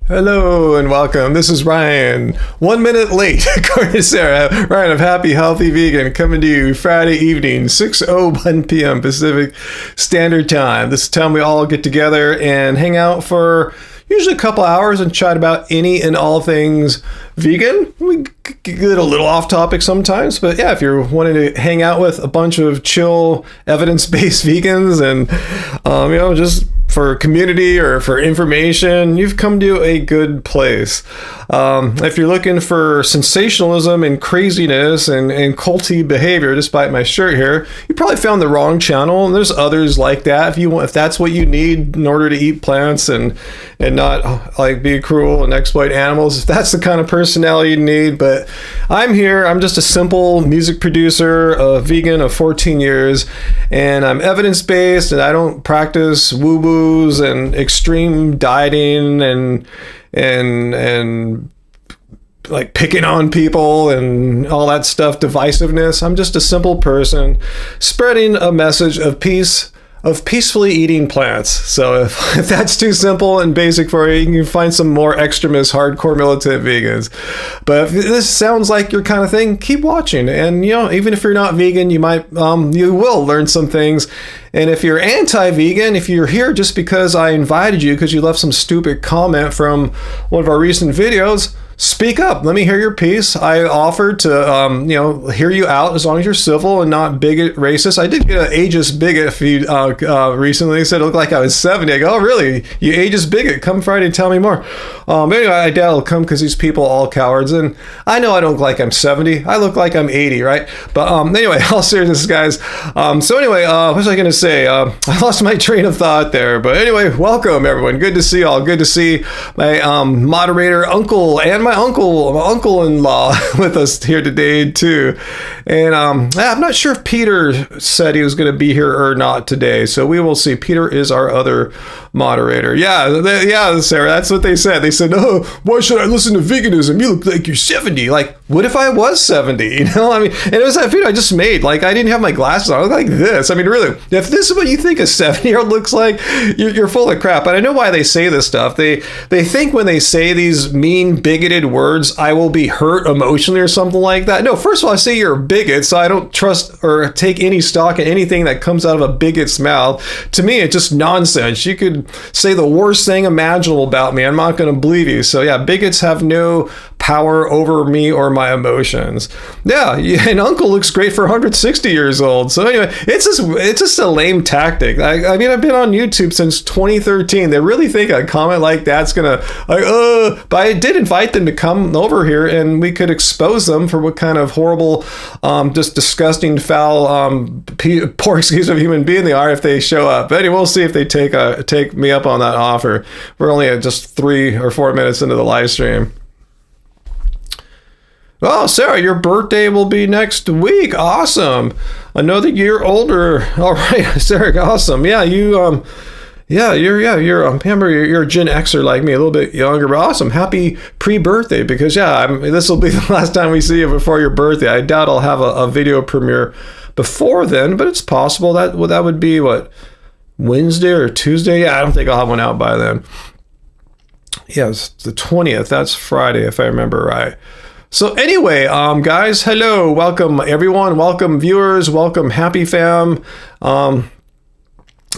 Hello and welcome. This is Ryan. 1 minute late, according to Sarah. Ryan of Happy Healthy Vegan coming to you Friday evening, 6:01 p.m. Pacific Standard Time. This is the time we all get together and hang out for usually a couple hours and chat about any and all things vegan. We get a little off topic sometimes, but yeah, if you're wanting to hang out with a bunch of chill, evidence-based vegans and, just for community or for information, you've come to a good place. If you're looking for sensationalism and craziness and culty behavior, despite my shirt here, you probably found the wrong channel. And there's others like that. If that's what you need in order to eat plants and not like be cruel and exploit animals, if that's the kind of personality you need. But I'm here. I'm just a simple music producer, a vegan of 14 years, and I'm evidence-based, and I don't practice woo-woos and extreme dieting and like picking on people and all that stuff, divisiveness. I'm just a simple person spreading a message of peace, of peacefully eating plants. So if that's too simple and basic for you, you can find some more extremist, hardcore militant vegans. But if this sounds like your kind of thing, keep watching. And even if you're not vegan, you will learn some things. And if you're anti-vegan, if you're here just because I invited you because you left some stupid comment from one of our recent videos, speak up. Let me hear your piece. I offered to, hear you out as long as you're civil and not bigot, racist. I did get an ageist bigot feed recently. He said it looked like I was 70. I go, oh, really? You ageist bigot? Come Friday and tell me more. Anyway, I doubt it'll come because these people are all cowards. And I know I don't look like I'm 70. I look like I'm 80, right? But anyway, all seriousness, guys. What was I going to say? I lost my train of thought there. But anyway, welcome, everyone. Good to see y'all. Good to see my moderator, uncle, and my uncle-in-law with us here today too. And I'm not sure if Peter said he was going to be here or not today, so we will see. Peter is our other moderator. Yeah, Sarah, that's what they said. They said, oh, why should I listen to veganism? You look like you're 70. Like, what if I was 70? And it was that video I just made. Like, I didn't have my glasses on. I look like this. I mean, really, if this is what you think a 70-year-old looks like, you're full of crap. But I know why they say this stuff. They think when they say these mean, bigoted words, I will be hurt emotionally or something like that. No, first of all, I say you're a bigot, so I don't trust or take any stock in anything that comes out of a bigot's mouth. To me, it's just nonsense. You could say the worst thing imaginable about me. I'm not going to believe you. So yeah, bigots have no power over me or my emotions. Yeah, and Uncle looks great for 160 years old. So anyway, it's just a lame tactic. I mean, I've been on YouTube since 2013. They really think a comment like that's gonna but I did invite them to come over here and we could expose them for what kind of horrible, just disgusting, foul, poor excuse of human being they are if they show up. But anyway, we'll see if they take me up on that offer. We're only at just 3 or 4 minutes into the live stream. Oh, Sarah, your birthday will be next week. Awesome. Another year older. All right, Sarah, awesome. Yeah, you're a Gen Xer like me, a little bit younger, but awesome. Happy pre-birthday, because this will be the last time we see you before your birthday. I doubt I'll have a video premiere before then, but it's possible that would be Wednesday or Tuesday. Yeah, I don't think I'll have one out by then. Yeah, it's the 20th. That's Friday, if I remember right. So anyway, guys, hello, welcome everyone, welcome viewers, welcome Happy Fam.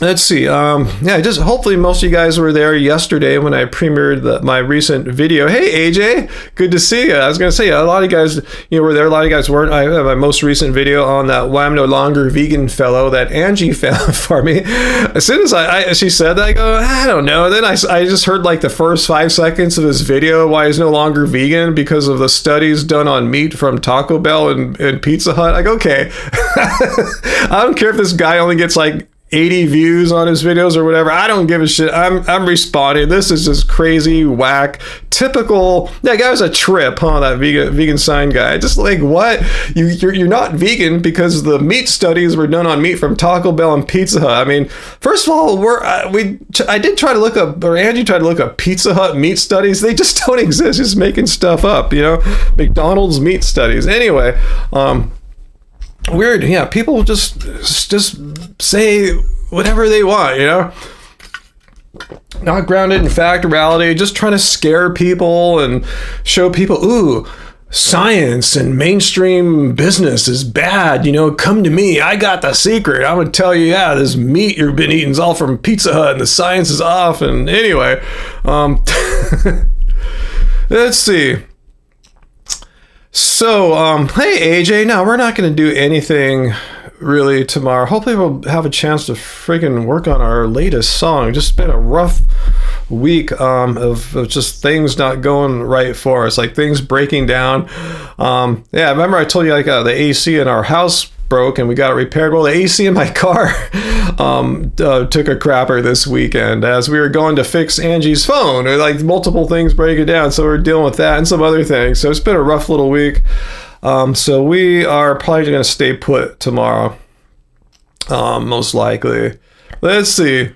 Let's see. Just hopefully most of you guys were there yesterday when I premiered my recent video. Hey, AJ, good to see you. I was going to say, a lot of you guys, were there. A lot of you guys weren't. I have my most recent video on that Why I'm No Longer Vegan fellow that Angie found for me. As soon as she said that, I go, I don't know. Then I just heard like the first 5 seconds of his video, why he's no longer vegan because of the studies done on meat from Taco Bell and Pizza Hut. I go, okay. I don't care if this guy only gets like 80 views on his videos or whatever. I don't give a shit. I'm responding. This is just crazy, whack, typical. That guy was a trip, huh? That vegan sign guy. Just like, what? You're not vegan because the meat studies were done on meat from Taco Bell and Pizza Hut. I mean, first of all, I did try to look up, or Angie tried to look up Pizza Hut meat studies. They just don't exist. Just making stuff up, McDonald's meat studies. Anyway, weird. Yeah, people just say whatever they want, not grounded in fact or reality, just trying to scare people and show people, ooh, science and mainstream business is bad. You know, come to me. I got the secret. I'm going to tell you, yeah, this meat you've been eating is all from Pizza Hut and the science is off. And anyway, let's see. So, hey, AJ, no, we're not going to do anything really tomorrow. Hopefully we'll have a chance to freaking work on our latest song. Just been a rough week of just things not going right for us, like things breaking down. Yeah, remember I told you like the AC in our house broke and we got it repaired. Well, the AC in my car took a crapper this weekend as we were going to fix Angie's phone. Like multiple things breaking down, so we're dealing with that and some other things. So it's been a rough little week. So we are probably going to stay put tomorrow, most likely. Let's see.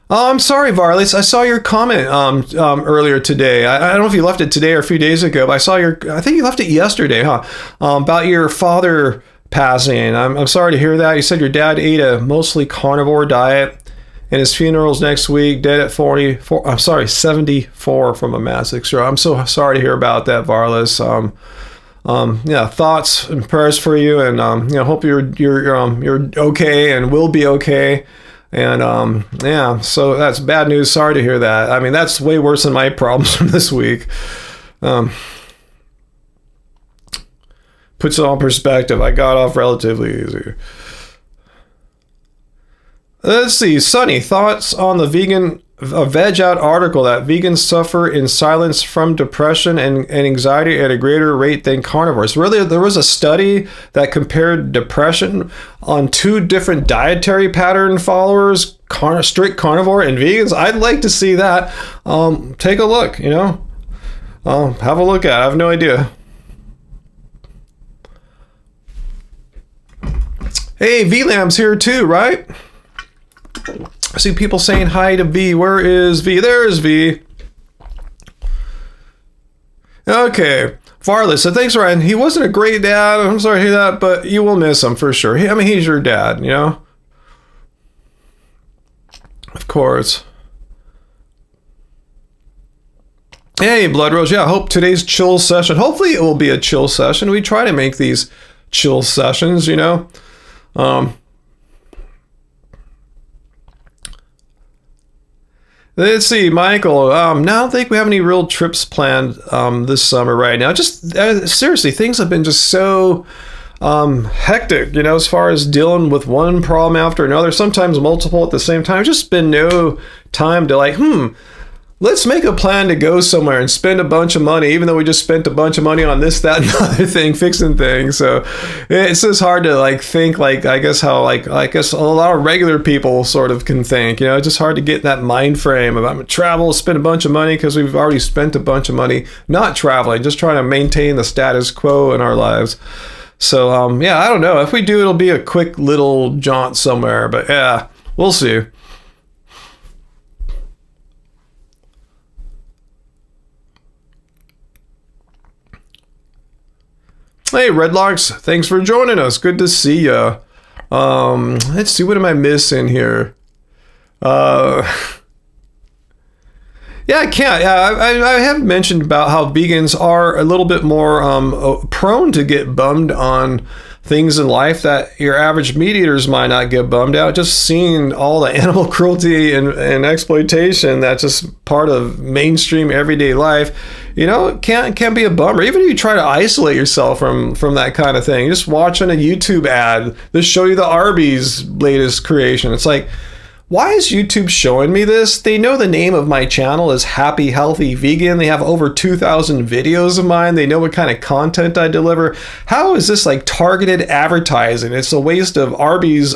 Oh, I'm sorry, Varlis. I saw your comment earlier today. I don't know if you left it today or a few days ago, but I think you left it yesterday, huh? About your father passing. I'm sorry to hear that. You said your dad ate a mostly carnivore diet, and his funeral's next week, dead at 74 from a massive stroke. I'm so sorry to hear about that, Varlis. Yeah, thoughts and prayers for you, and hope you're okay and will be okay. And yeah, so that's bad news. Sorry to hear that. I mean, that's way worse than my problems from this week. Puts it all in perspective. I got off relatively easy. Let's see, Sonny, thoughts on the Veg Out article that vegans suffer in silence from depression and anxiety at a greater rate than carnivores. Really, there was a study that compared depression on two different dietary pattern followers, strict carnivore and vegans. I'd like to see that. Take a look, have a look at it. I have no idea. Hey, VLAM's here too, right? I see people saying hi to V. Where is V? There's V. Okay. Varlis, so thanks, Ryan. He wasn't a great dad. I'm sorry to hear that, but you will miss him for sure. I mean, he's your dad, Of course. Hey, Blood Rose. Yeah, I hope today's chill session. Hopefully it will be a chill session. We try to make these chill sessions, Let's see, Michael. I don't think we have any real trips planned this summer right now. Just seriously, things have been just so hectic, as far as dealing with one problem after another, sometimes multiple at the same time. Just been no time to let's make a plan to go somewhere and spend a bunch of money, even though we just spent a bunch of money on this, that, and other thing, fixing things. So it's just hard to think I guess a lot of regular people sort of can think, it's just hard to get that mind frame about travel, spend a bunch of money because we've already spent a bunch of money not traveling, just trying to maintain the status quo in our lives. So, yeah, I don't know. If we do, it'll be a quick little jaunt somewhere, but yeah, we'll see. Hey, Redlocks, thanks for joining us. Good to see ya. Let's see, what am I missing here? Yeah, I can't. I have mentioned about how vegans are a little bit more prone to get bummed on things in life that your average meat eaters might not get bummed out. Just seeing all the animal cruelty and exploitation that's just part of mainstream everyday life, it can be a bummer. Even if you try to isolate yourself from that kind of thing, just watching a YouTube ad, they show you the Arby's latest creation. It's like, why is YouTube showing me this? They know the name of my channel is Happy Healthy Vegan. They have over 2,000 videos of mine. They know what kind of content I deliver. How is this targeted advertising? It's a waste of Arby's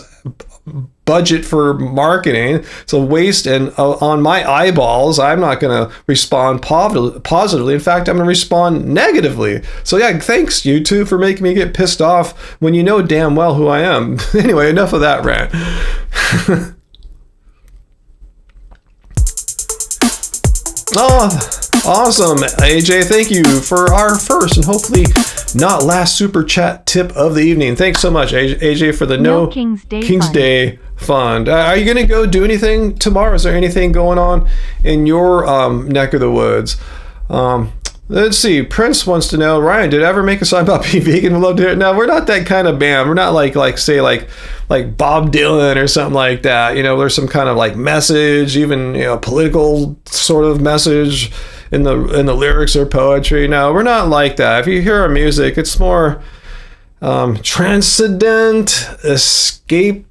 budget for marketing. It's a waste, and on my eyeballs, I'm not going to respond positively. In fact, I'm going to respond negatively. So yeah, thanks YouTube for making me get pissed off when you know damn well who I am. Anyway, enough of that rant. Oh, Awesome, AJ. Thank you for our first and hopefully not last super chat tip of the evening. Thanks so much, AJ, for the No King's Day Fund. Are you going to go do anything tomorrow? Is there anything going on in your neck of the woods? Let's see. Prince wants to know, Ryan, did I ever make a song about being vegan? We'd love to hear it. No, we're not that kind of band. We're not like Bob Dylan or something like that. You know, there's some kind of like message, even, you know, political sort of message in the lyrics or poetry. No, we're not like that. If you hear our music, it's more transcendent, escapist,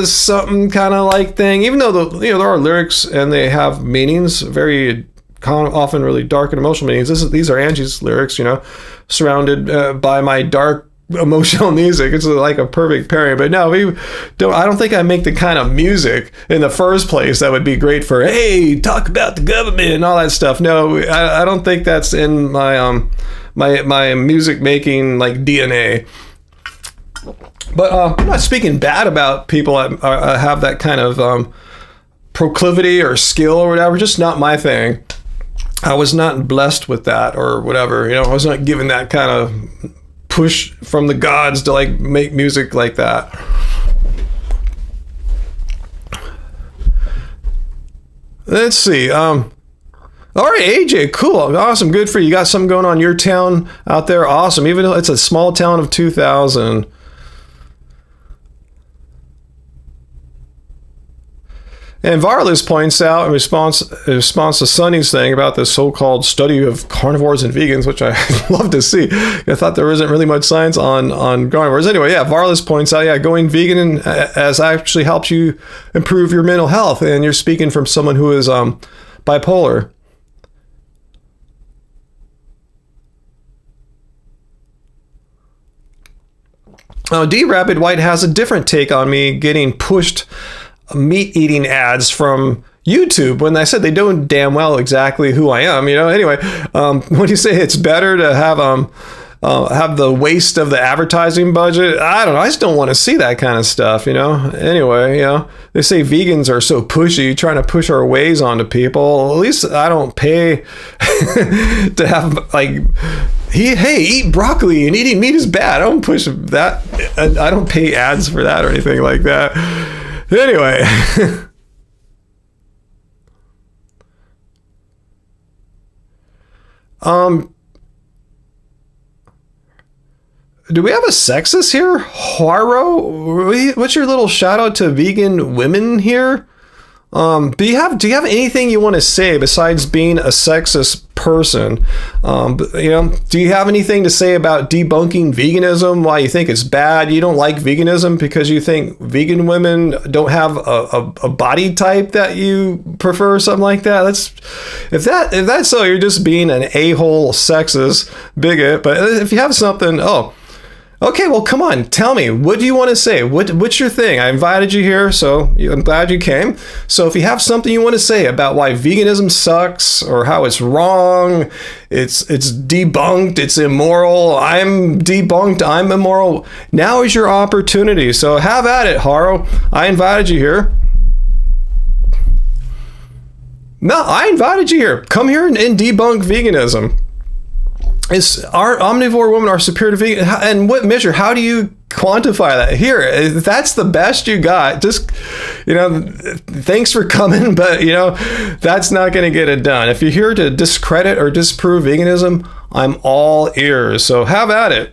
something kind of like thing. Even though there are lyrics and they have meanings, very often really dark and emotional meanings. These are Angie's lyrics, you know, surrounded by my dark emotional music. It's like a perfect pairing. But no, I don't think I make the kind of music in the first place that would be great for, hey, talk about the government and all that stuff. No, I don't think that's in my my music making like DNA. But I'm not speaking bad about people that have that kind of proclivity or skill or whatever. Just not my thing. I was not blessed with that or whatever. You know, I was not given that kind of push from the gods to like make music like that. Let's see. All right, AJ, cool, awesome, good for you. You got something going on in your town out there. Awesome, even though it's a small town of 2,000. And Varlis points out in response to Sonny's thing about the so-called study of carnivores and vegans, which I love to see. I thought there wasn't really much science on carnivores. Anyway, yeah, Varlis points out, yeah, going vegan as actually helps you improve your mental health. And you're speaking from someone who is bipolar. D. Rapid White has a different take on me getting pushed meat eating ads from YouTube when I said they don't damn well exactly who I am, you know. Anyway, when you say it's better to have the waste of the advertising budget, I don't know. I just don't want to see that kind of stuff, you know. Anyway, you know, they say vegans are so pushy, trying to push our ways onto people. At least I don't pay to have like, hey, eat broccoli and eating meat is bad. I don't push that. I don't pay ads for that or anything like that. Anyway. Do we have a sexist here? Haro? What's your little shout out to vegan women here? Do you have anything you want to say besides being a sexist person? You know, do you have anything to say about debunking veganism? Why you think it's bad? You don't like veganism because you think vegan women don't have a body type that you prefer, or something like that? If that's so, you're just being an a-hole sexist bigot. But if you have something, okay, well, come on, tell me. What do you want to say? What's your thing? I invited you here, so I'm glad you came. So if you have something you want to say about why veganism sucks or how it's wrong, it's debunked, it's immoral, I'm debunked, I'm immoral, now is your opportunity. So have at it, Haro. I invited you here. No, I invited you here. Come here and debunk veganism. Is our omnivore women are superior to vegan? And what measure? How do you quantify that? Here, if that's the best you got, just, you know, thanks for coming, but, you know, that's not going to get it done. If you're here to discredit or disprove veganism, I'm all ears. So have at it.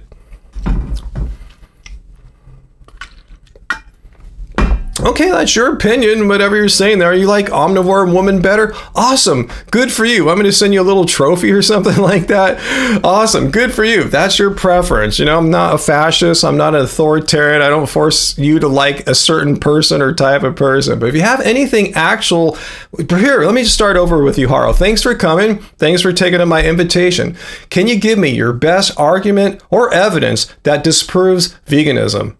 Okay, that's your opinion, whatever you're saying there. You like omnivore woman better? Awesome. Good for you. I'm going to send you a little trophy or something like that. Awesome. Good for you. That's your preference. You know, I'm not a fascist. I'm not an authoritarian. I don't force you to like a certain person or type of person. But if you have anything actual, here, let me just start over with you, Haro. Thanks for coming. Thanks for taking up my invitation. Can you give me your best argument or evidence that disproves veganism?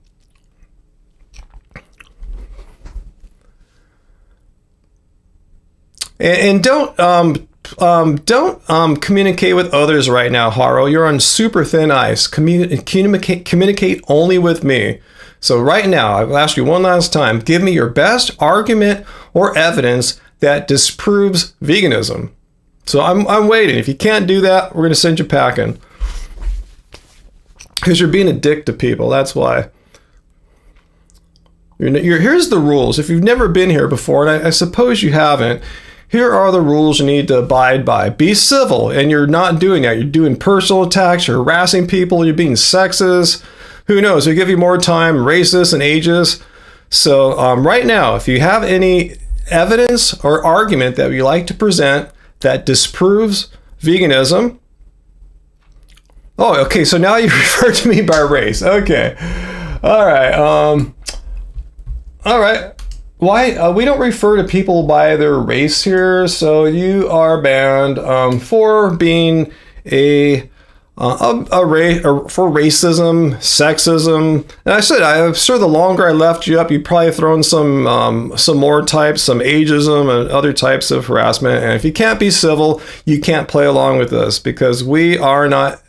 And don't communicate with others right now, Haro. You're on super thin ice. Communicate only with me. So right now, I've asked you one last time, give me your best argument or evidence that disproves veganism. So I'm waiting. If you can't do that, we're going to send you packing. Because you're being a dick to people. That's why. Here's the rules. If you've never been here before, and I suppose you haven't, here are the rules you need to abide by. Be civil, and you're not doing that. You're doing personal attacks, you're harassing people, you're being sexist. Who knows? We give you more time, racist and ageist. So right now, if you have any evidence or argument that you like to present that disproves veganism. Oh, okay, so now you refer to me by race. Okay. All right. All right. Why we don't refer to people by their race here? So you are banned for being a race for racism, sexism. And I'm sure the longer I left you up, you'd probably thrown some more types, some ageism and other types of harassment. And if you can't be civil, you can't play along with this because we are not.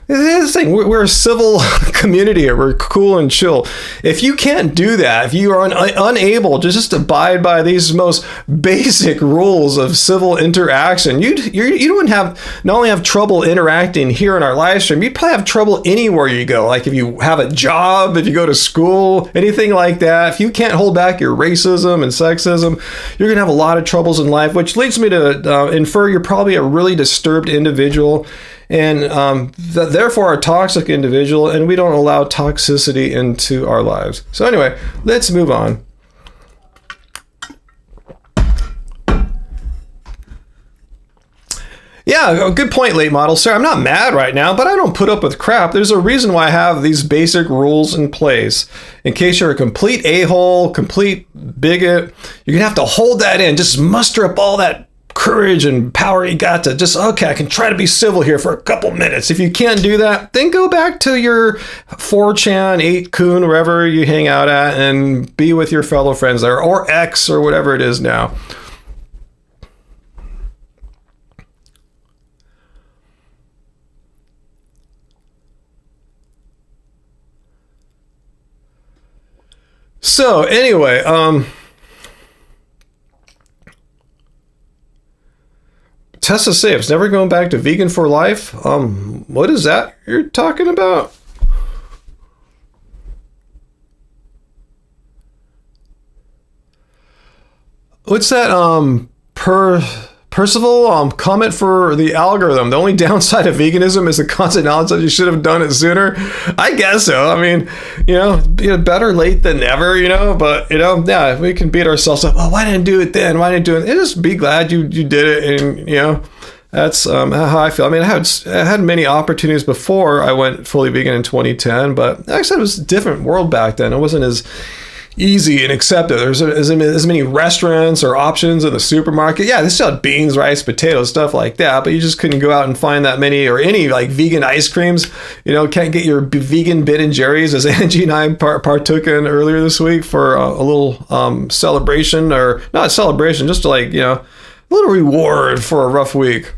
Here's the thing, we're a civil community here. We're cool and chill. If you can't do that, if you are unable to just abide by these most basic rules of civil interaction, you don't not only have trouble interacting here in our live stream, you'd probably have trouble anywhere you go. Like if you have a job, if you go to school, anything like that. If you can't hold back your racism and sexism, you're going to have a lot of troubles in life, which leads me to infer you're probably a really disturbed individual. And therefore a toxic individual, and we don't allow toxicity into our lives. So anyway, let's move on. Yeah, good point, late model. Sir, I'm not mad right now, but I don't put up with crap. There's a reason why I have these basic rules in place. In case you're a complete a-hole, complete bigot, you're going to have to hold that in. Just muster up all that courage and power you got to just, okay, I can try to be civil here for a couple minutes. If you can't do that, then go back to your 4chan, 8kun, wherever you hang out at, and be with your fellow friends there, or X, or whatever it is now. So anyway, Tessa saves, never going back to vegan for life. What is that you're talking about? What's that? Percival, comment for the algorithm. The only downside of veganism is the constant knowledge that you should have done it sooner. I guess so. I mean, better late than never, but, yeah, we can beat ourselves up. Oh, why didn't I do it then? Why didn't I do it? Just be glad you did it. And, that's how I feel. I mean, I had many opportunities before I went fully vegan in 2010, but like I said, it was a different world back then. It wasn't as easy and accepted. There's as many restaurants or options in the supermarket. Yeah, they still had beans, rice, potatoes, stuff like that, but you just couldn't go out and find that many or any like vegan ice creams. Can't get your vegan Ben & Jerry's, as Angie and I partook in earlier this week for a little celebration, or not a celebration, just like, a little reward for a rough week.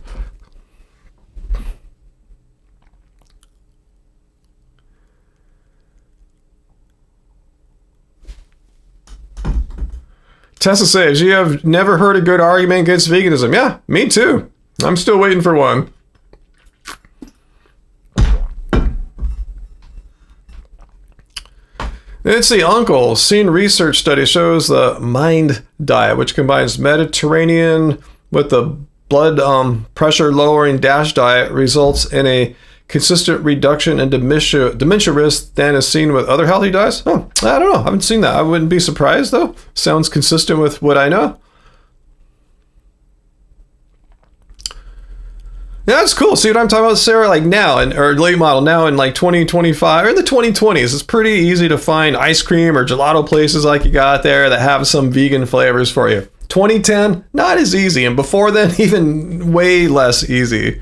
Tessa says, you have never heard a good argument against veganism. Yeah, me too. I'm still waiting for one. Let's see, Uncle. Seen research study shows the MIND diet, which combines Mediterranean with the blood pressure lowering DASH diet, results in a consistent reduction in dementia risk than is seen with other healthy diets? Oh, I don't know. I haven't seen that. I wouldn't be surprised, though. Sounds consistent with what I know. Yeah, that's cool. See what I'm talking about, Sarah? Like now, or late model, now in like 2025 or in the 2020s, it's pretty easy to find ice cream or gelato places like you got there that have some vegan flavors for you. 2010, not as easy. And before then, even way less easy.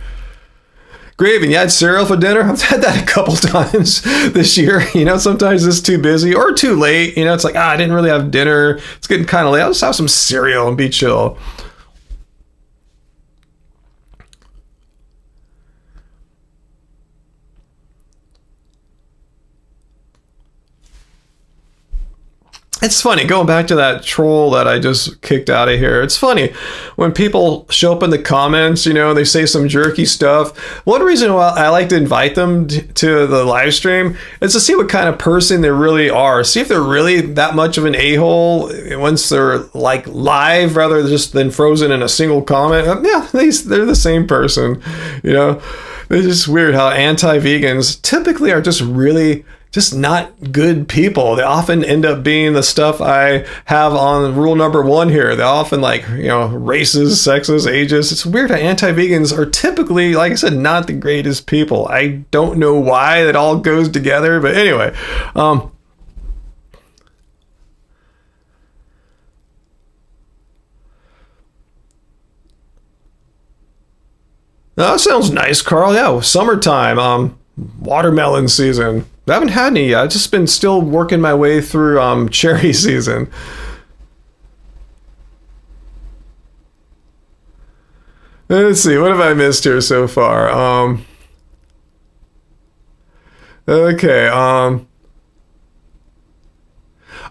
Gravy, you had cereal for dinner? I've had that a couple times this year. Sometimes it's too busy or too late. It's like, I didn't really have dinner. It's getting kind of late. I'll just have some cereal and be chill. It's funny, going back to that troll that I just kicked out of here. It's funny when people show up in the comments, they say some jerky stuff. One reason why I like to invite them to the live stream is to see what kind of person they really are. See if they're really that much of an a-hole once they're like live rather than frozen in a single comment. Yeah, they're the same person, It's just weird how anti-vegans typically are just not good people. They often end up being the stuff I have on rule number 1 here. They're often racist, sexist, ageist. It's weird how anti-vegans are typically, like I said, not the greatest people. I don't know why that all goes together, but anyway. That sounds nice, Carl. Yeah, summertime, watermelon season. I haven't had any yet. I've just been still working my way through cherry season. Let's see, what have I missed here so far? Okay.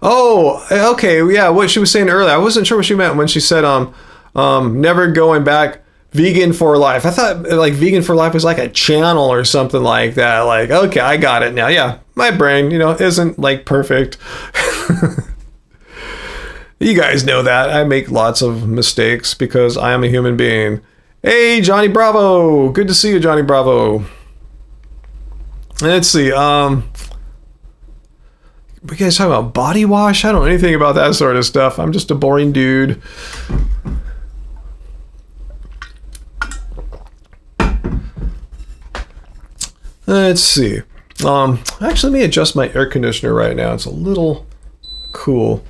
Oh, okay. Yeah, what she was saying earlier. I wasn't sure what she meant when she said never going back. Vegan for life. I thought vegan for life was like a channel or something like that. Okay, I got it now. Yeah, my brain, isn't perfect. You guys know that. I make lots of mistakes because I am a human being. Hey, Johnny Bravo. Good to see you, Johnny Bravo. Let's see. We guys talking about body wash? I don't know anything about that sort of stuff. I'm just a boring dude. Let's see. Actually, let me adjust my air conditioner right now. It's a little cool.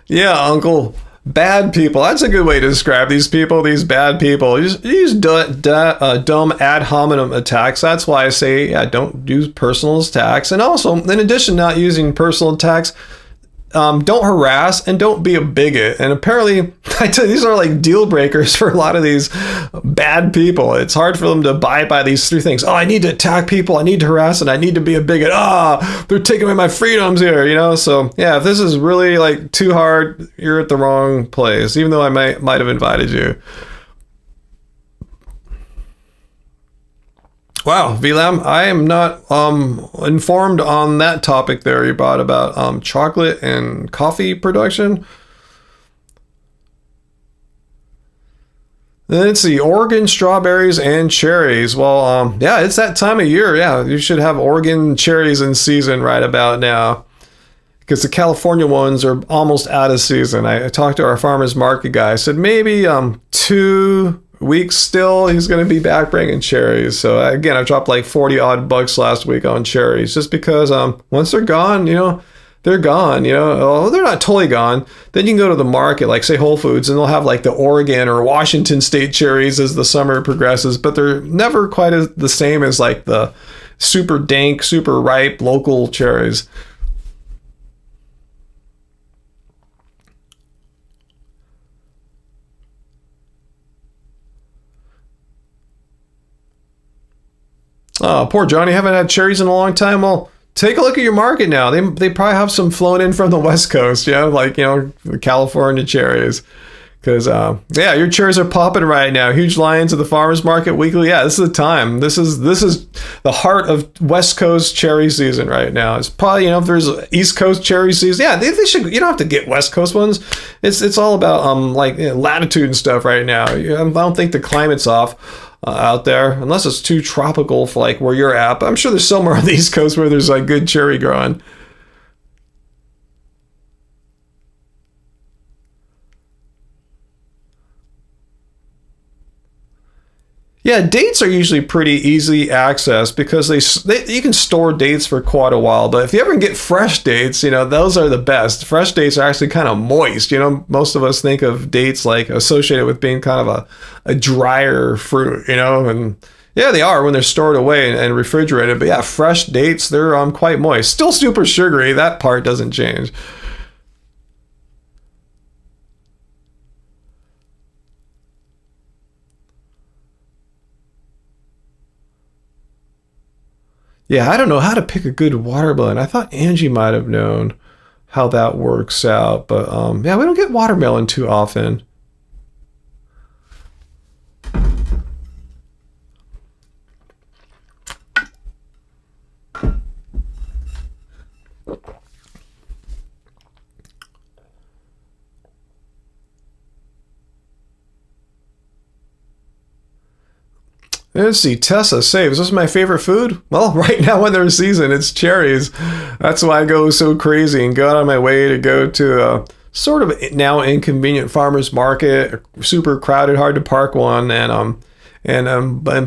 Yeah, Uncle. Bad people. That's a good way to describe these people. These bad people. You use dumb ad hominem attacks. That's why I say, don't use personal attacks. And also, in addition to not using personal attacks, don't harass and don't be a bigot. And apparently, I tell you, these are deal breakers for a lot of these bad people. It's hard for them to abide by these 3 things. Oh, I need to attack people, I need to harass, and I need to be a bigot. They're taking away my freedoms here, So yeah, if this is really too hard, you're at the wrong place, even though I might have invited you. Wow, VLAM, I am not informed on that topic there you brought about chocolate and coffee production. Let's see, Oregon strawberries and cherries. Well, yeah, it's that time of year. Yeah, you should have Oregon cherries in season right about now, because the California ones are almost out of season. I talked to our farmer's market guy. I said maybe 2 weeks still he's going to be back bringing cherries. So again, I dropped $40 odd last week on cherries, just because once they're gone, they're gone. Oh, they're not totally gone. Then you can go to the market, say Whole Foods, and they'll have the Oregon or Washington State cherries as the summer progresses, but they're never quite the same as the super dank, super ripe local cherries. Oh, poor Johnny, haven't had cherries in a long time. Well, take a look at your market now. They probably have some flown in from the West Coast, the California cherries. Because, your cherries are popping right now. Huge lines at the farmer's market weekly. Yeah, this is the time. This is the heart of West Coast cherry season right now. It's probably, if there's East Coast cherry season, yeah, they should. You don't have to get West Coast ones. It's all about latitude and stuff right now. I don't think the climate's off out there, unless it's too tropical for where you're at. But I'm sure there's somewhere on the East Coast where there's good cherry growing. Yeah, dates are usually pretty easy access because you can store dates for quite a while. But if you ever get fresh dates, those are the best. Fresh dates are actually kind of moist. Most of us think of dates associated with being kind of a drier fruit, and yeah, they are when they're stored away and refrigerated. But yeah, fresh dates, they're quite moist. Still super sugary. That part doesn't change. Yeah, I don't know how to pick a good watermelon. I thought Angie might have known how that works out, but yeah, we don't get watermelon too often. Let's see, Tessa saves. This is my favorite food? Well, right now when they're in season, it's cherries. That's why I go so crazy and go out of my way to go to a sort of now inconvenient farmer's market, super crowded, hard to park one, and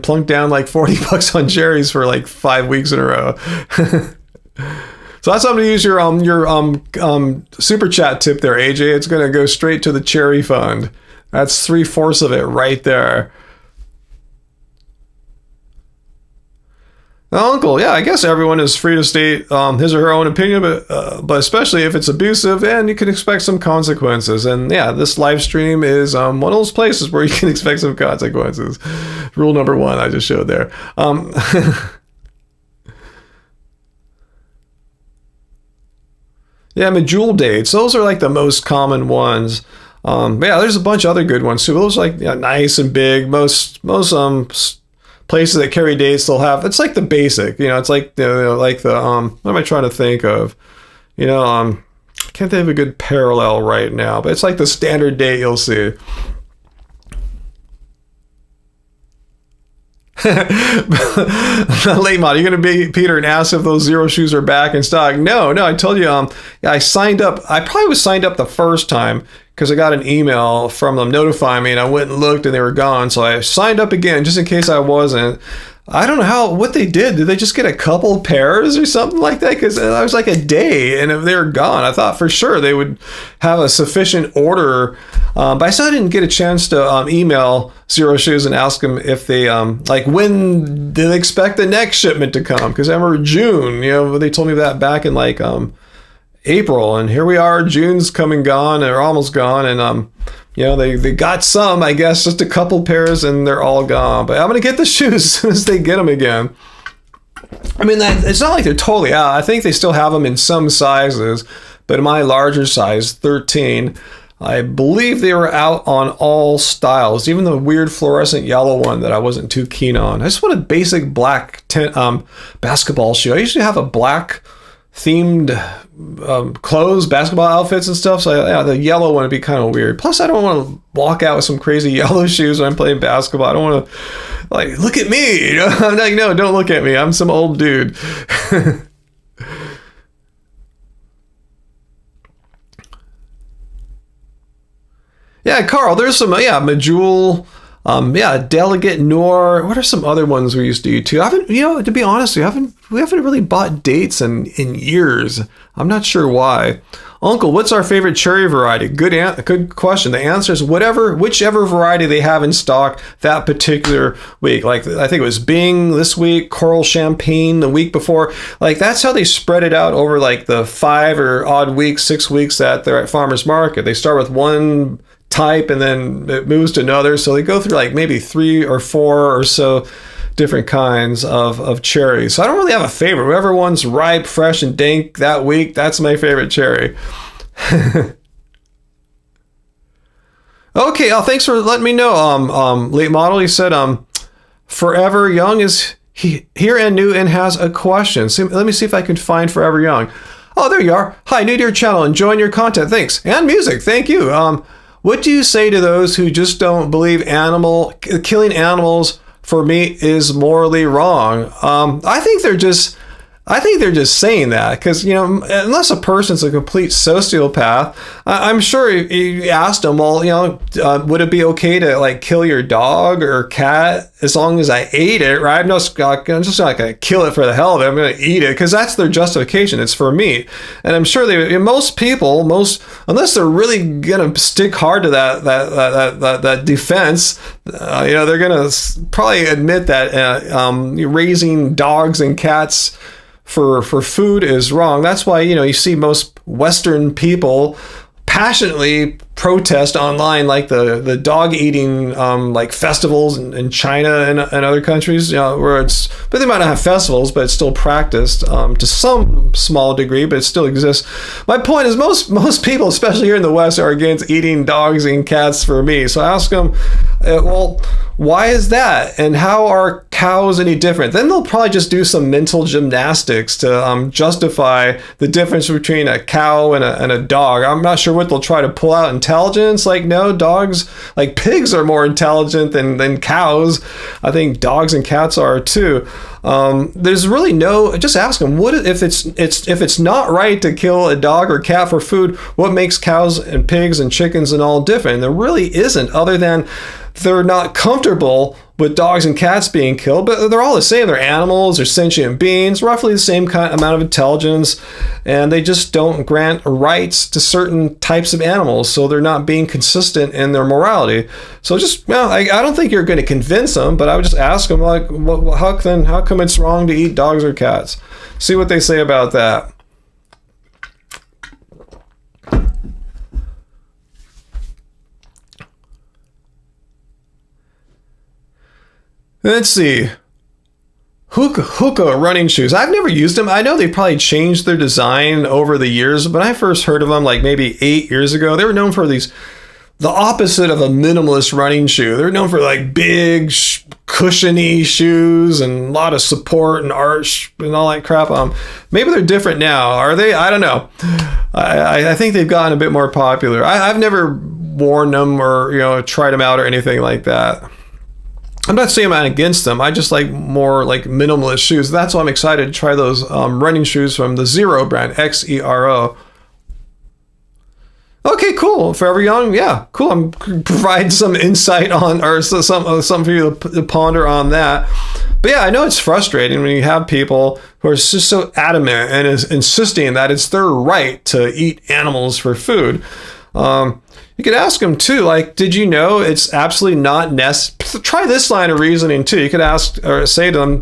plunk down like $40 on cherries for like 5 weeks in a row. So that's something to use your super chat tip there, AJ. It's gonna go straight to the cherry fund. That's 3/4 of it right there. Uncle, yeah, I guess everyone is free to state his or her own opinion, but especially if it's abusive, then you can expect some consequences. And yeah, this live stream is one of those places where you can expect some consequences. Rule number 1 I just showed there. Yeah, medjool dates. Those are like the most common ones. But yeah, there's a bunch of other good ones too. Those are like nice and big. Most places that carry dates, they'll have, it's like the basic, it's like like the what am I trying to think of? I can't think of a good parallel right now, but it's like the standard date you'll see. Late mod, you're gonna be Peter and ask if those Zero shoes are back in stock. No, I told you, I signed up. I probably was signed up the first time because I got an email from them notifying me, and I went and looked and they were gone. So I signed up again just in case I wasn't. I don't know what they did. Did they just get a couple pairs or something like that? Because I was like a day and they were gone. I thought for sure they would have a sufficient order, but I still didn't get a chance to email Zero Shoes and ask them if they like when did they expect the next shipment to come? Because I remember June. They told me that back in like April, and here we are. June's come and gone, or almost gone, and they got some, I guess, just a couple pairs, and they're all gone. But I'm gonna get the shoes as soon as they get them again. I mean, it's not like they're totally out. I think they still have them in some sizes, but in my larger size, 13, I believe they were out on all styles, even the weird fluorescent yellow one that I wasn't too keen on. I just want a basic black basketball shoe. I usually have a black themed clothes, basketball outfits and stuff. So yeah, the yellow one would be kind of weird. Plus, I don't want to walk out with some crazy yellow shoes when I'm playing basketball. I don't want to like, look at me. I'm like, no, don't look at me. I'm some old dude. Yeah, Carl, there's some, medjool. Delegate Noir. What are some other ones we used to do too? I haven't, to be honest, we haven't really bought dates in years. I'm not sure why. Uncle, what's our favorite cherry variety? Good question. The answer is whichever variety they have in stock that particular week. Like I think it was Bing this week, Coral Champagne the week before. Like that's how they spread it out over like the 5 or odd weeks, 6 weeks that they're at farmers market. They start with one type and then it moves to another, so they go through like maybe 3 or 4 or so different kinds of cherries. So I don't really have a favorite. Whatever one's ripe, fresh, and dank that week, that's my favorite cherry. Okay, thanks for letting me know. Late model, he said Forever Young is here and new and has a question. So let me see if I can find Forever Young. Oh, there you are. Hi, new to your channel, enjoying your content, thanks. And music, thank you. What do you say to those who just don't believe killing animals for meat is morally wrong? I think they're just saying that because, unless a person's a complete sociopath, I'm sure you asked them, well, would it be okay to like kill your dog or cat as long as I ate it, right? I'm just not going to kill it for the hell of it. I'm going to eat it because that's their justification. It's for meat. And I'm sure most people, unless they're really going to stick hard to that defense, they're going to probably admit that raising dogs and cats for food is wrong. That's why, you see most Western people passionately protest online, like the dog eating like festivals in China and other countries, where but they might not have festivals, but it's still practiced to some small degree, but it still exists. My point is most people, especially here in the West, are against eating dogs and cats for me. So I ask them, well, why is that? And how are cows any different? Then they'll probably just do some mental gymnastics to justify the difference between a cow and a dog. I'm not sure what they'll try to pull out. Intelligence? Like, no, dogs, like pigs are more intelligent than cows. I think dogs and cats are too. There's really no, just ask them, what if it's not right to kill a dog or cat for food, what makes cows and pigs and chickens and all different? And there really isn't, other than they're not comfortable with dogs and cats being killed, but they're all the same. They're animals, they're sentient beings, roughly the same amount of intelligence, and they just don't grant rights to certain types of animals, so they're not being consistent in their morality. So just, I don't think you're going to convince them, but I would just ask them, like, how come it's wrong to eat dogs or cats? See what they say about that. Let's see. Hoka running shoes. I've never used them. I know they probably changed their design over the years, but when I first heard of them, like maybe 8 years ago, they were known for the opposite of a minimalist running shoe. They're known for like big, cushiony shoes and a lot of support and arch and all that crap. Maybe they're different now. Are they? I don't know. I think they've gotten a bit more popular. I've never worn them or tried them out or anything like that. I'm not saying I'm against them. I just like more like minimalist shoes. That's why I'm excited to try those running shoes from the Xero brand, Xero. Okay, cool. Forever Young, yeah, cool. I'm providing some insight on, or something for you to ponder on that. But yeah, I know it's frustrating when you have people who are just so adamant and is insisting that it's their right to eat animals for food. You could ask them too, like, did you know it's absolutely not necessary? Try this line of reasoning too. You could ask or say to them,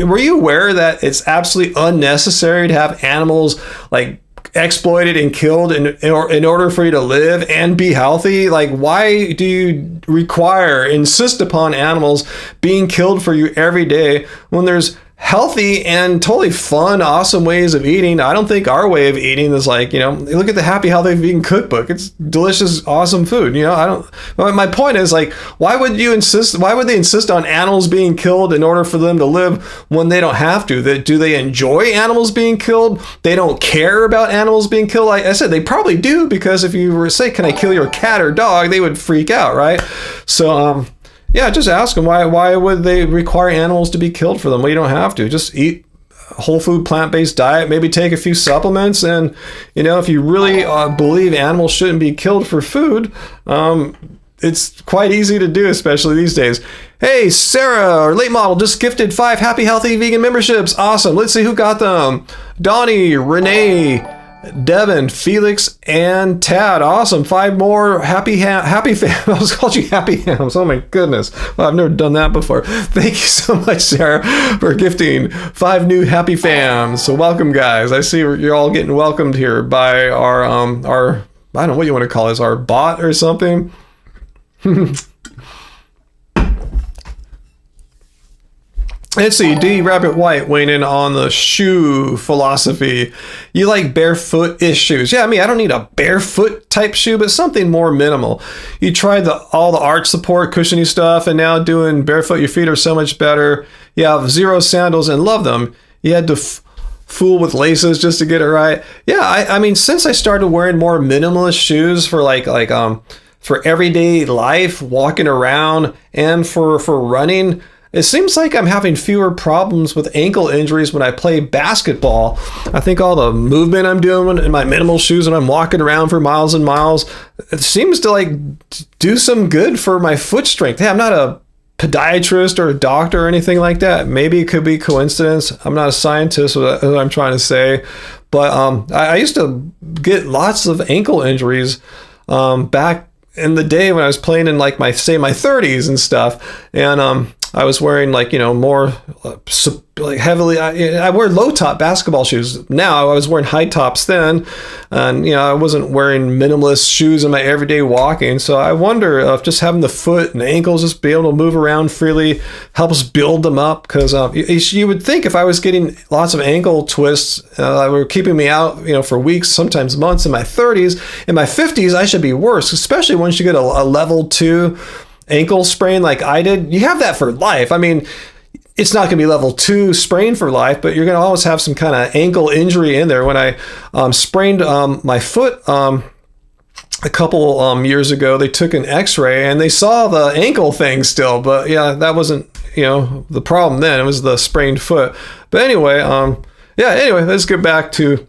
were you aware that it's absolutely unnecessary to have animals like exploited and killed in order for you to live and be healthy? Like, why do you insist upon animals being killed for you every day when there's healthy and totally fun, awesome ways of eating? I don't think our way of eating is like, look at the Happy Healthy Vegan cookbook. It's delicious, awesome food. My point is, like, why would they insist on animals being killed in order for them to live when they don't have to? Do they enjoy animals being killed? They don't care about animals being killed? Like I said, they probably do, because if you were to say, can I kill your cat or dog? They would freak out, right? So, yeah, just ask them why would they require animals to be killed for them? Well, you don't have to. Just eat a whole food, plant-based diet, maybe take a few supplements, and if you really believe animals shouldn't be killed for food, it's quite easy to do, especially these days. Hey, Sarah, our late model, just gifted 5 Happy Healthy Vegan memberships. Awesome. Let's see who got them. Donnie, Renee, Devin, Felix, and Tad. Awesome. 5 more happy fam. I was called you happy hams. Oh my goodness. Well, I've never done that before. Thank you so much, Sarah, for gifting 5 new happy fams. So welcome, guys. I see you're all getting welcomed here by our I don't know what you want to call this, our bot or something. Let's see, D. Rabbit White weighing in on the shoe philosophy. You like barefoot-ish shoes. Yeah, I don't need a barefoot type shoe, but something more minimal. You tried all the arch support, cushiony stuff, and now doing barefoot, your feet are so much better. You have Xero sandals and love them. You had to fool with laces just to get it right. Yeah, I mean, since I started wearing more minimalist shoes for for everyday life, walking around, and for running, it seems like I'm having fewer problems with ankle injuries when I play basketball. I think all the movement I'm doing in my minimal shoes when I'm walking around for miles and miles, it seems to do some good for my foot strength. Hey, I'm not a podiatrist or a doctor or anything like that. Maybe it could be coincidence. I'm not a scientist, is what I'm trying to say. But I used to get lots of ankle injuries back in the day when I was playing in my 30s and stuff. And I was wearing like, more like heavily, I wear low top basketball shoes now. I was wearing high tops then, and I wasn't wearing minimalist shoes in my everyday walking. So I wonder if just having the foot and ankles just be able to move around freely helps build them up, because you would think if I was getting lots of ankle twists that were keeping me out for weeks, sometimes months in my 30s, in my 50s I should be worse, especially once you get a level 2 ankle sprain like I did. You have that for life. I mean, it's not going to be level 2 sprain for life, but you're going to always have some kind of ankle injury in there. When I sprained my foot a couple years ago, they took an x-ray and they saw the ankle thing still, but yeah, that wasn't the problem then. It was the sprained foot. But anyway, anyway, let's get back to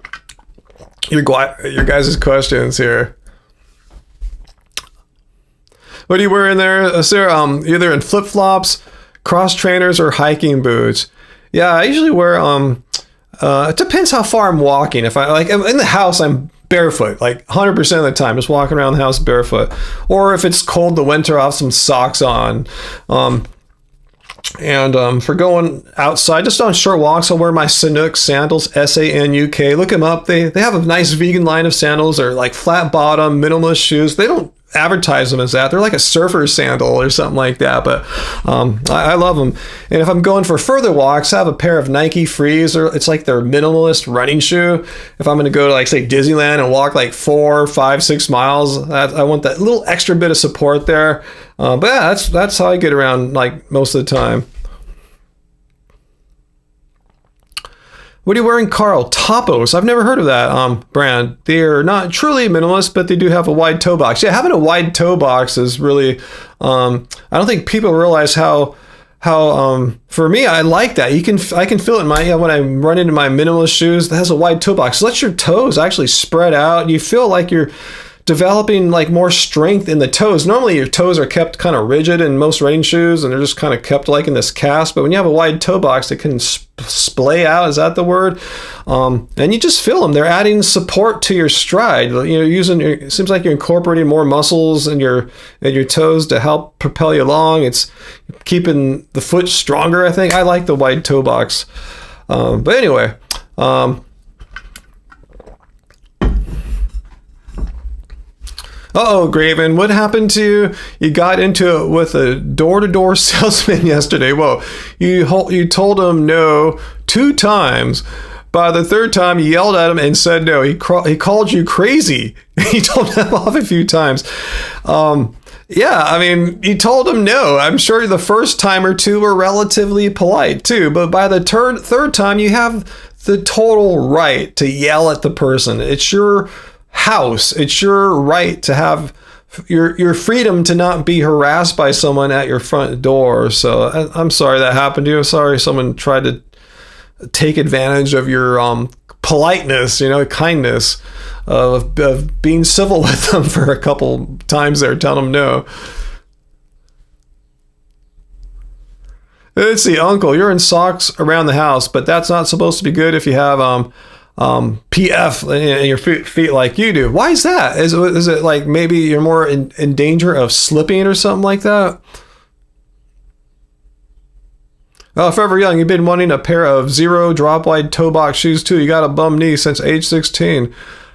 your guys' questions here. What do you wear in there, Sarah? Either in flip-flops, cross trainers, or hiking boots. Yeah, I usually wear, it depends how far I'm walking. If I'm in the house, I'm barefoot, like 100% of the time, just walking around the house barefoot. Or if it's cold in the winter, I'll have some socks on. For going outside, just on short walks, I'll wear my Sanuk sandals, Sanuk. Look them up. They have a nice vegan line of sandals. They're like flat bottom, minimalist shoes. They don't advertise them as that. They're like a surfer sandal or something like that, but I love them. And if I'm going for further walks, I have a pair of Nike Frees, or it's like their minimalist running shoe. If I'm going to go to, like, say, Disneyland and walk like 4, 5, 6 miles, I want that little extra bit of support there. But yeah, that's how I get around like most of the time. What are you wearing, Carl? Topos. I've never heard of that brand. They're not truly minimalist, but they do have a wide toe box. Yeah, having a wide toe box is really, I don't think people realize how for me, I like that. I can feel it in my, when I run into my minimalist shoes that has a wide toe box. It lets your toes actually spread out. You feel like you're developing like more strength in the toes. Normally your toes are kept kind of rigid in most running shoes, and they're just kind of kept like in this cast, but when you have a wide toe box, it can splay out. Is that the word? And you just feel them. They're adding support to your stride. It seems like you're incorporating more muscles in your toes to help propel you along. It's keeping the foot stronger, I think. I like the wide toe box. But anyway, Graven, what happened to you? You got into it with a door-to-door salesman yesterday. Whoa, you told him no 2 times. By the 3rd time, you yelled at him and said no. He called you crazy. He told him off a few times. Yeah, I mean, you told him no. I'm sure the first time or 2 were relatively polite too, but by the third time, you have the total right to yell at the person. It's your house. It's your right to have your freedom to not be harassed by someone at your front door. So I'm sorry that happened to you. I'm sorry someone tried to take advantage of your politeness, kindness, of being civil with them for a couple times there, telling them no. Let's see, Uncle, you're in socks around the house, but that's not supposed to be good if you have PF in your feet like you do. Why is that? Is it like maybe you're more in danger of slipping or something like that? Oh, Forever Young, you've been wanting a pair of 0 drop wide toe box shoes too. You got a bum knee since age 16.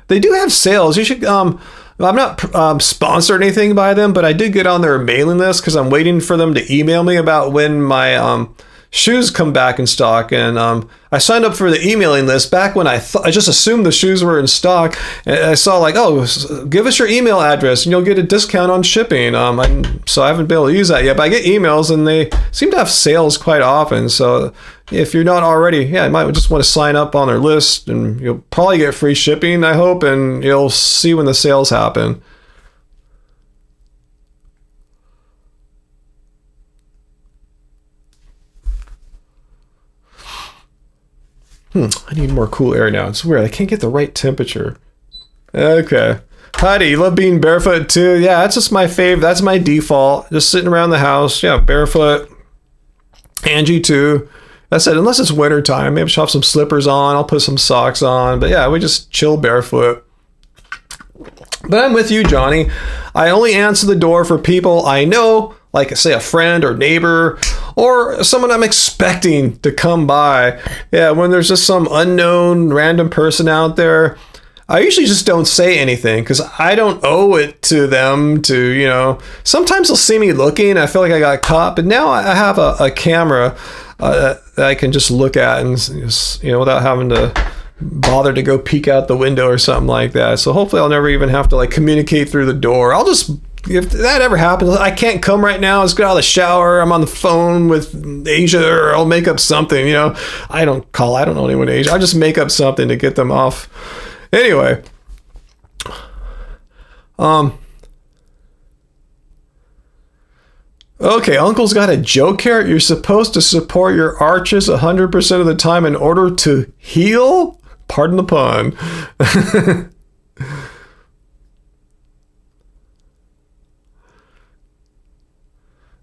They do have sales. You should. I'm not sponsored or anything by them, but I did get on their mailing list because I'm waiting for them to email me about when my shoes come back in stock. And I signed up for the emailing list back when I just assumed the shoes were in stock. And I saw like, give us your email address and you'll get a discount on shipping. So I haven't been able to use that yet, but I get emails and they seem to have sales quite often. So if you're not already, you might just want to sign up on their list and you'll probably get free shipping, I hope, and you'll see when the sales happen. I need more cool air now. It's weird. I can't get the right temperature. Okay. Heidi, you love being barefoot too? Yeah, that's just my fave. That's my default. Just sitting around the house. Yeah, barefoot. Angie too. That's it. Unless it's winter time. Maybe she'll have some slippers on. I'll put some socks on. But yeah, we just chill barefoot. But I'm with you, Johnny. I only answer the door for people I know, like say a friend or neighbor or someone I'm expecting to come by. Yeah, when there's just some unknown random person out there, I usually just don't say anything because I don't owe it to them to, sometimes they'll see me looking. I feel like I got caught, but now I have a camera that I can just look at and, without having to bother to go peek out the window or something like that. So hopefully I'll never even have to like communicate through the door. If that ever happens, I can't come right now. Let's get out of the shower. I'm on the phone with Asia, or I'll make up something, I don't know anyone in Asia. I just make up something to get them off. Anyway, okay, Uncle's got a joke here. You're supposed to support your arches 100% of the time in order to heal? Pardon the pun.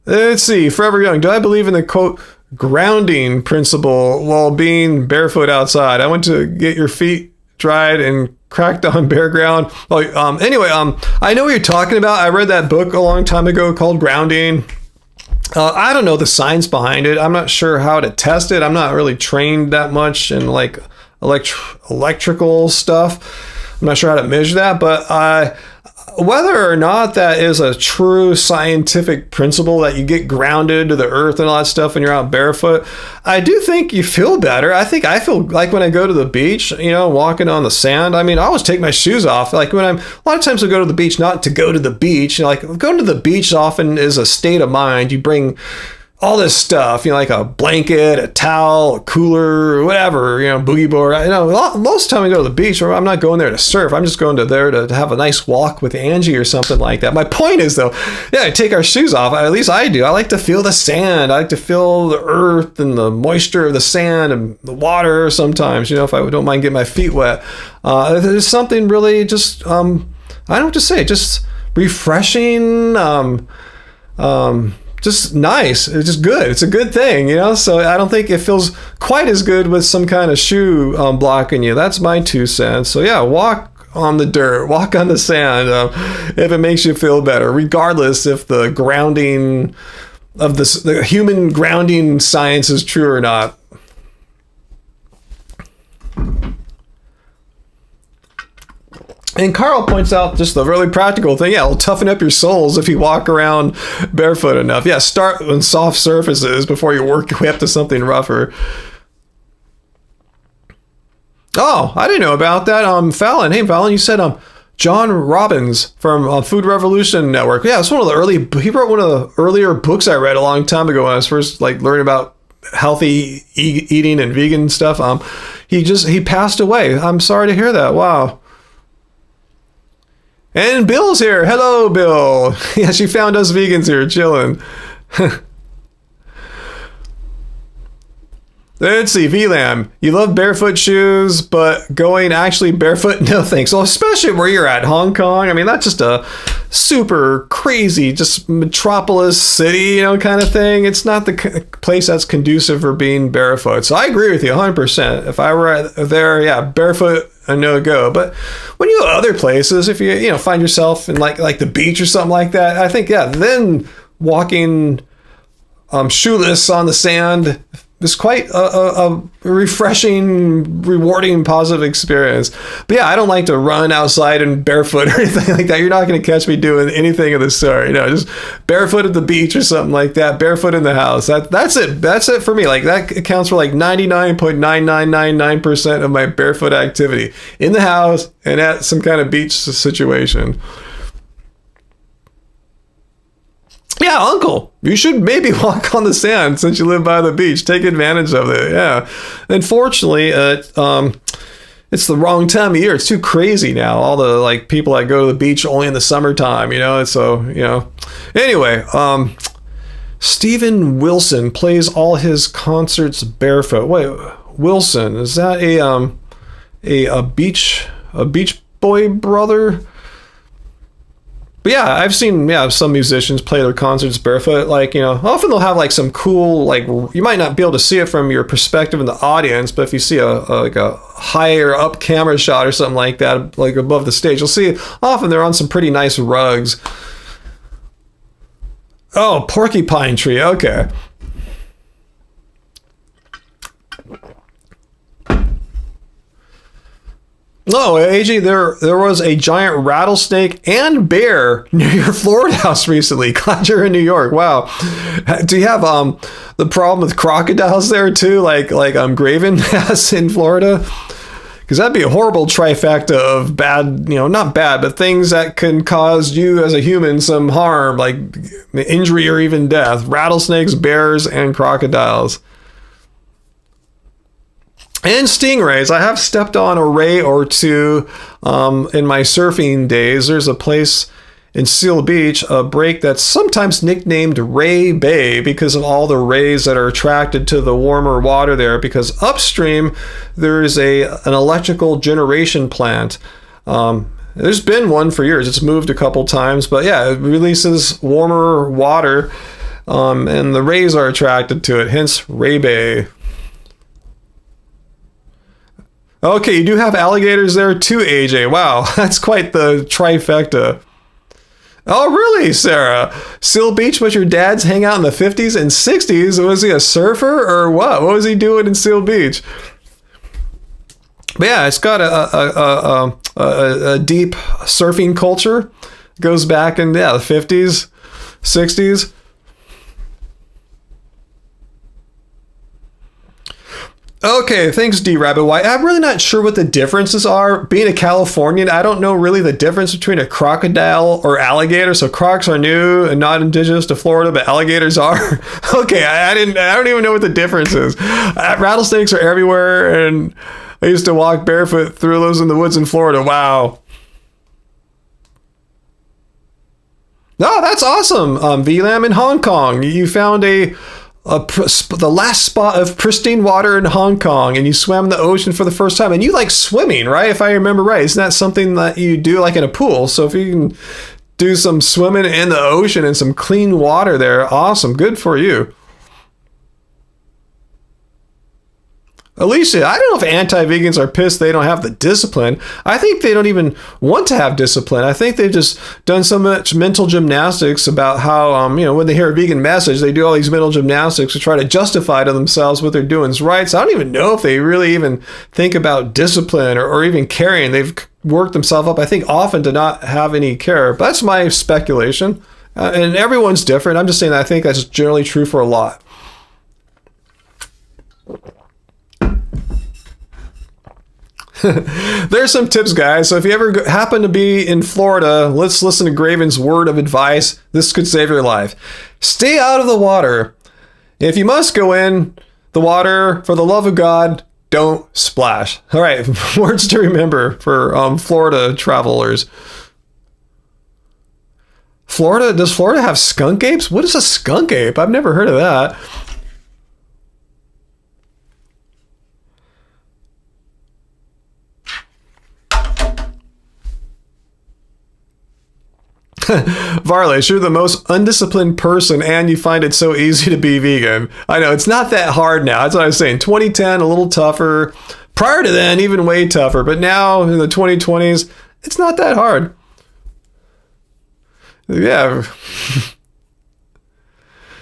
Let's see. Forever Young. Do I believe in the quote grounding principle while being barefoot outside? I went to get your feet dried and cracked on bare ground. Anyway, I know what you're talking about. I read that book a long time ago called Grounding. I don't know the science behind it. I'm not sure how to test it. I'm not really trained that much in like electrical stuff. I'm not sure how to measure that, but whether or not that is a true scientific principle that you get grounded to the earth and all that stuff when you're out barefoot, I do think you feel better. I feel like when I go to the beach, walking on the sand, I always take my shoes off. Like a lot of times I go to the beach, not to go to the beach, like going to the beach often is a state of mind. You bring all this stuff, like a blanket, a towel, a cooler, whatever, boogie board. Most of the time I go to the beach, or I'm not going there to surf. I'm just going there to have a nice walk with Angie or something like that. My point is, though, I take our shoes off. At least I do. I like to feel the sand. I like to feel the earth and the moisture of the sand and the water sometimes, if I don't mind getting my feet wet. There's something really just, I don't know what to say, just refreshing, just nice. It's just good. It's a good thing, so I don't think it feels quite as good with some kind of shoe blocking you. That's my 2 cents. So yeah, walk on the dirt, walk on the sand if it makes you feel better, regardless if the grounding of the human grounding science is true or not. And Carl points out just the really practical thing. Yeah, it'll toughen up your soles if you walk around barefoot enough. Yeah, start on soft surfaces before you work your way up to something rougher. Oh, I didn't know about that. Fallon. Hey, Fallon, you said John Robbins from Food Revolution Network. Yeah, it's he wrote one of the earlier books I read a long time ago when I was first learning about healthy eating and vegan stuff. He passed away. I'm sorry to hear that. Wow. And Bill's here. Hello, Bill. Yeah, she found us vegans here chilling. Let's see, VLAM. You love barefoot shoes, but going actually barefoot, no thanks. Well, especially where you're at, Hong Kong. That's just a super crazy, just metropolis city, kind of thing. It's not the place that's conducive for being barefoot. So I agree with you 100%. If I were there, yeah, barefoot, a no-go. But when you go other places, if you find yourself in like the beach or something like that, I think, yeah, then walking shoeless on the sand is quite a refreshing, rewarding, positive experience. But yeah, I don't like to run outside and barefoot or anything like that. You're not going to catch me doing anything of the sort. Just barefoot at the beach or something like that. Barefoot in the house. That's it. That's it for me. That accounts for 99.9999% of my barefoot activity in the house and at some kind of beach situation. Yeah, Uncle, you should maybe walk on the sand since you live by the beach. Take advantage of it. Yeah. Unfortunately, it's the wrong time of year. It's too crazy now. All the people that go to the beach only in the summertime, Anyway, Steven Wilson plays all his concerts barefoot. Wait, Wilson, is that a beach boy brother? But yeah, I've seen some musicians play their concerts barefoot. Often they'll have some cool, you might not be able to see it from your perspective in the audience, but if you see a higher up camera shot or something like that, above the stage, you'll see often they're on some pretty nice rugs. Oh, porcupine tree. Okay. No, AJ, there was a giant rattlesnake and bear near your Florida house recently. Glad you're in New York. Wow. Do you have the problem with crocodiles there too, like Graven has in Florida? Because that'd be a horrible trifecta of bad, not bad, but things that can cause you as a human some harm, like injury or even death. Rattlesnakes, bears, and crocodiles. And stingrays. I have stepped on a ray or two in my surfing days. There's a place in Seal Beach, a break that's sometimes nicknamed Ray Bay because of all the rays that are attracted to the warmer water there, because upstream there is an electrical generation plant. There's been one for years. It's moved a couple times, but yeah, it releases warmer water and the rays are attracted to it, hence Ray Bay. Okay, you do have alligators there too, AJ. Wow, that's quite the trifecta. Oh, really, Sarah? Seal Beach was your dad's hangout in the 50s and 60s? Was he a surfer or what? What was he doing in Seal Beach? But yeah, it's got a deep surfing culture. Goes back in the 50s, 60s. Okay, thanks, D-Rabbit White. I'm really not sure what the differences are. Being a Californian, I don't know really the difference between a crocodile or alligator. So crocs are new and not indigenous to Florida, but alligators are. Okay, I don't even know what the difference is. Rattlesnakes are everywhere, and I used to walk barefoot through those in the woods in Florida. Wow. No, that's awesome. VLAM in Hong Kong. You found the last spot of pristine water in Hong Kong, and you swam in the ocean for the first time, and you like swimming, right? If I remember right, isn't that something that you do like in a pool? So if you can do some swimming in the ocean and some clean water there, awesome, good for you. Alicia, I don't know if anti-vegans are pissed they don't have the discipline. I think they don't even want to have discipline. I think they've just done so much mental gymnastics about how, when they hear a vegan message, they do all these mental gymnastics to try to justify to themselves what they're doing is right. So I don't even know if they really even think about discipline or even caring. They've worked themselves up, I think, often to not have any care. But that's my speculation. And everyone's different. I'm just saying that I think that's generally true for a lot. There's some tips, guys. So if you ever happen to be in Florida, let's listen to Graven's word of advice. This could save your life. Stay out of the water. If you must go in the water, for the love of God, don't splash. All right, words to remember for Florida travelers. Does Florida have skunk apes? What is a skunk ape? I've never heard of that. Varley, you're the most undisciplined person and you find it so easy to be vegan. I know, it's not that hard now. That's what I was saying. 2010, a little tougher. Prior to then, even way tougher. But now, in the 2020s, it's not that hard. Yeah.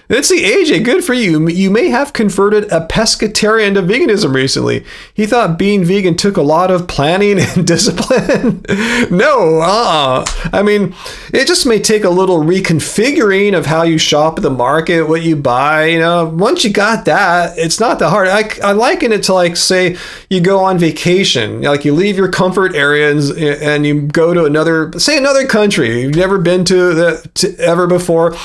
Let's see, AJ, good for you. You may have converted a pescatarian to veganism recently. He thought being vegan took a lot of planning and discipline. No, I mean, it just may take a little reconfiguring of how you shop at the market, what you buy. Once you got that, it's not that hard. I liken it to, like, say you go on vacation. Like, you leave your comfort area and you go to another country you've never been to ever before.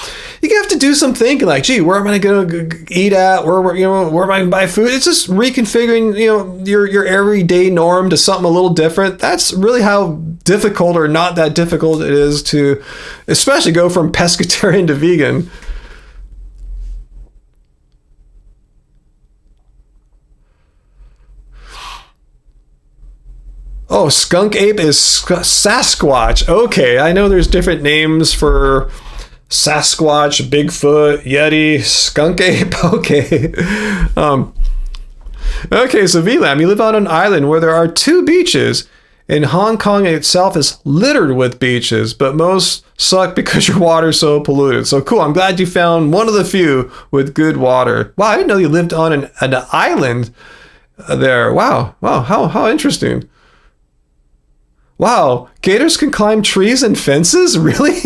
You have to do some thinking, like, gee, where am I going to eat at? Where am I going to buy food? It's just reconfiguring, your everyday norm to something a little different. That's really how difficult or not that difficult it is to, especially go from pescatarian to vegan. Oh, skunk ape is Sasquatch. Okay, I know there's different names for Sasquatch, Bigfoot, Yeti, skunk ape. Okay. Okay, so VLAM, you live on an island where there are 2 beaches And Hong Kong itself is littered with beaches, but most suck because your water's so polluted. So cool. I'm glad you found one of the few with good water. Wow, I didn't know you lived on an island there. Wow. Wow. How interesting. Wow. Gators can climb trees and fences? Really?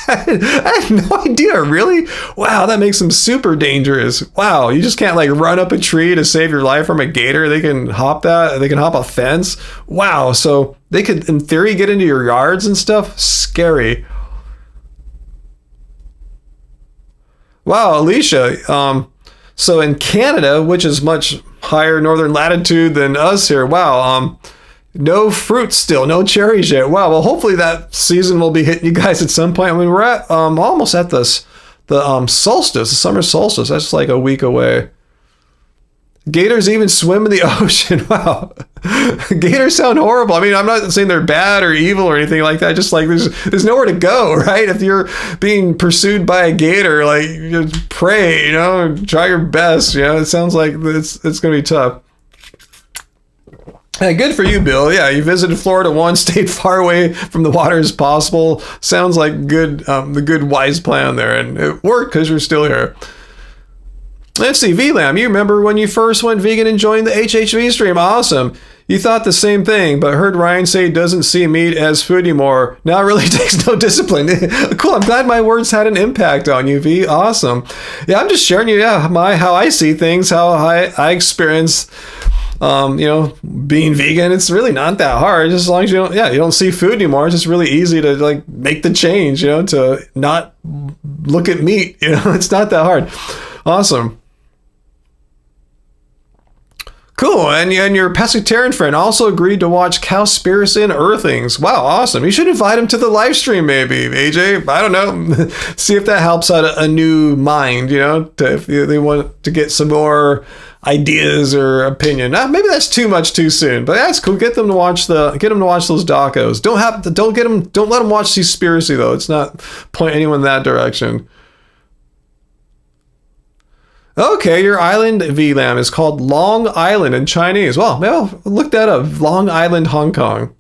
I had no idea. Really? Wow. That makes them super dangerous. Wow. You just can't like run up a tree to save your life from a gator. They can hop that. They can hop a fence. Wow. So they could, in theory, get into your yards and stuff. Scary. Wow, Alicia. So in Canada, which is much higher northern latitude than us here, wow, no fruit still, no cherries yet. Wow, well, hopefully that season will be hitting you guys at some point. I mean, we're at almost at the solstice, the summer solstice. That's like a week away. Gators even swim in the ocean. Wow. Gators sound horrible. I mean, I'm not saying they're bad or evil or anything like that. Just like there's nowhere to go, right? If you're being pursued by a gator, like you just pray, try your best. It sounds like it's going to be tough. Yeah, good for you, Bill. Yeah, you visited Florida once, stayed far away from the water as possible. Sounds like the good wise plan there, and it worked because you're still here. Let's see, VLAM, you remember when you first went vegan and joined the HHV stream? Awesome. You thought the same thing, but heard Ryan say he doesn't see meat as food anymore. Now it really takes no discipline. Cool, I'm glad my words had an impact on you, V. Awesome. Yeah, I'm just sharing how I see things, how I experience being vegan. It's really not that hard. Just as long as you don't see food anymore. It's just really easy to like make the change, to not look at meat. It's not that hard. Awesome. Cool, and your pescatarian friend also agreed to watch Cowspiracy and Earthings. Wow, awesome. You should invite him to the live stream maybe, AJ. I don't know. See if that helps out a new mind, if they want to get some more ideas or opinion. Maybe that's too much too soon, but that's cool. Get them to watch those docos. Don't let them watch Seaspiracy though. It's not point anyone in that direction. Okay, your island VLAM is called Long Island in Chinese. Well, maybe I'll look that up. Long Island, Hong Kong.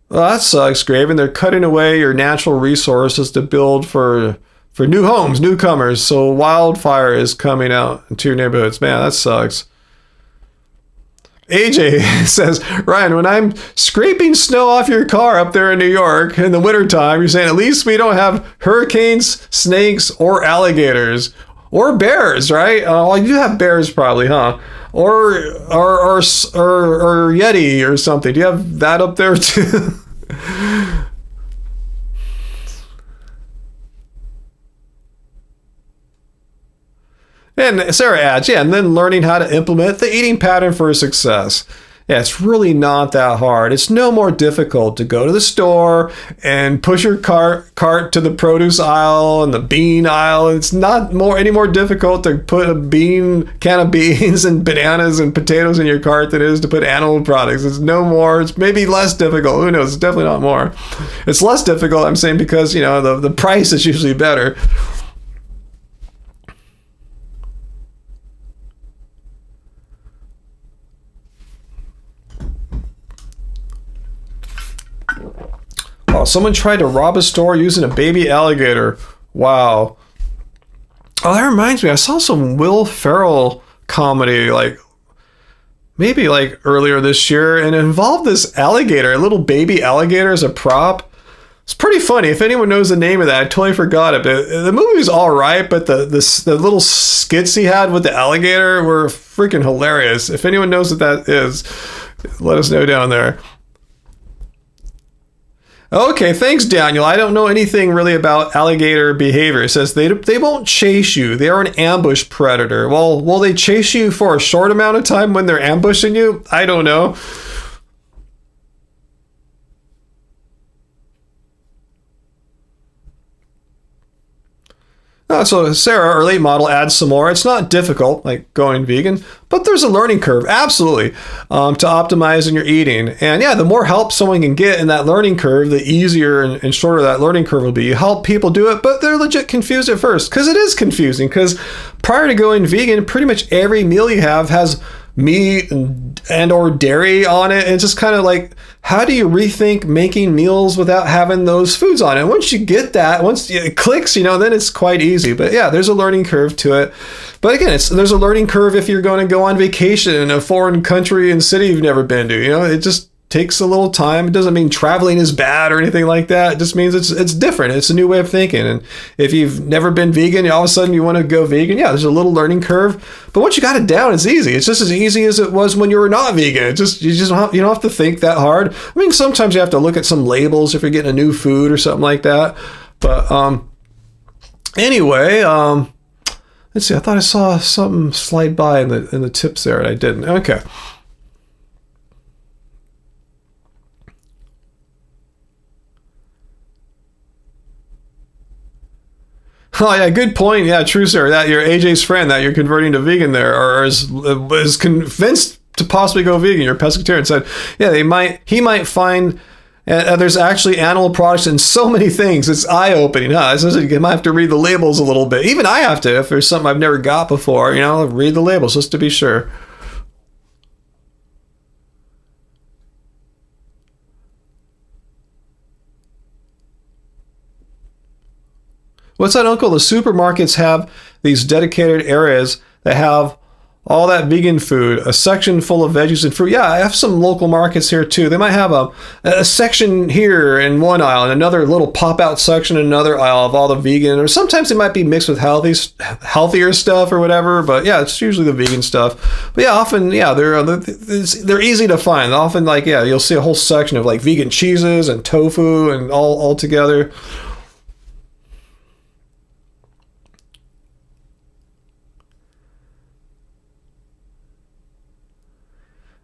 Well, that sucks, Graven. They're cutting away your natural resources to build for new homes, newcomers. So wildfire is coming out into your neighborhoods. Man, that sucks. AJ says, Ryan, when I'm scraping snow off your car up there in New York in the wintertime, you're saying at least we don't have hurricanes, snakes, or alligators. Or bears, right? Well, you have bears probably, huh? Or Yeti or something. Do you have that up there too? And Sarah adds, and then learning how to implement the eating pattern for success. Yeah, it's really not that hard. It's no more difficult to go to the store and push your cart to the produce aisle and the bean aisle. It's not any more difficult to put a can of beans and bananas and potatoes in your cart than it is to put animal products. It's no more. It's maybe less difficult. Who knows? It's definitely not more. It's less difficult, I'm saying, because, the price is usually better. Oh, someone tried to rob a store using a baby alligator. Wow. Oh, that reminds me. I saw some Will Ferrell comedy, maybe earlier this year, and it involved this alligator, a little baby alligator as a prop. It's pretty funny. If anyone knows the name of that, I totally forgot it. But the movie was all right, but the little skits he had with the alligator were freaking hilarious. If anyone knows what that is, let us know down there. Okay, thanks, Daniel. I don't know anything really about alligator behavior. It says they won't chase you. They are an ambush predator. Well, will they chase you for a short amount of time when they're ambushing you? I don't know. So Sarah, our late model, adds some more. It's not difficult, like going vegan, but there's a learning curve, absolutely, to optimizing your eating. And yeah, the more help someone can get in that learning curve, the easier and shorter that learning curve will be. You help people do it, but they're legit confused at first, because it is confusing, because prior to going vegan, pretty much every meal you have has meat and or dairy on it. And it's just kind of like, how do you rethink making meals without having those foods on it? And once you get that, once it clicks, then it's quite easy. But yeah, there's a learning curve to it. But again, there's a learning curve if you're going to go on vacation in a foreign country and city you've never been to. It just takes a little time. It doesn't mean traveling is bad or anything like that. It just means it's different. It's a new way of thinking. And if you've never been vegan, all of a sudden you want to go vegan, yeah, there's a little learning curve. But once you got it down, it's easy. It's just as easy as it was when you were not vegan. You don't have to think that hard. I mean, sometimes you have to look at some labels if you're getting a new food or something like that. But anyway, let's see. I thought I saw something slide by in the tips there, and I didn't. Okay. Oh yeah, good point. Yeah, true, sir. That your AJ's friend that you're converting to vegan there, or is convinced to possibly go vegan. Your pescatarian said, yeah, he might find there's actually animal products in so many things. It's eye opening. Huh? You might have to read the labels a little bit. Even I have to if there's something I've never got before. Read the labels just to be sure. What's that, Uncle? The supermarkets have these dedicated areas that have all that vegan food, a section full of veggies and fruit. Yeah, I have some local markets here too. They might have a section here in one aisle and another little pop-out section in another aisle of all the vegan, or sometimes they might be mixed with healthier stuff or whatever, but yeah, it's usually the vegan stuff. But yeah, often, yeah, they're easy to find. Often, like, yeah, you'll see a whole section of like vegan cheeses and tofu and all together.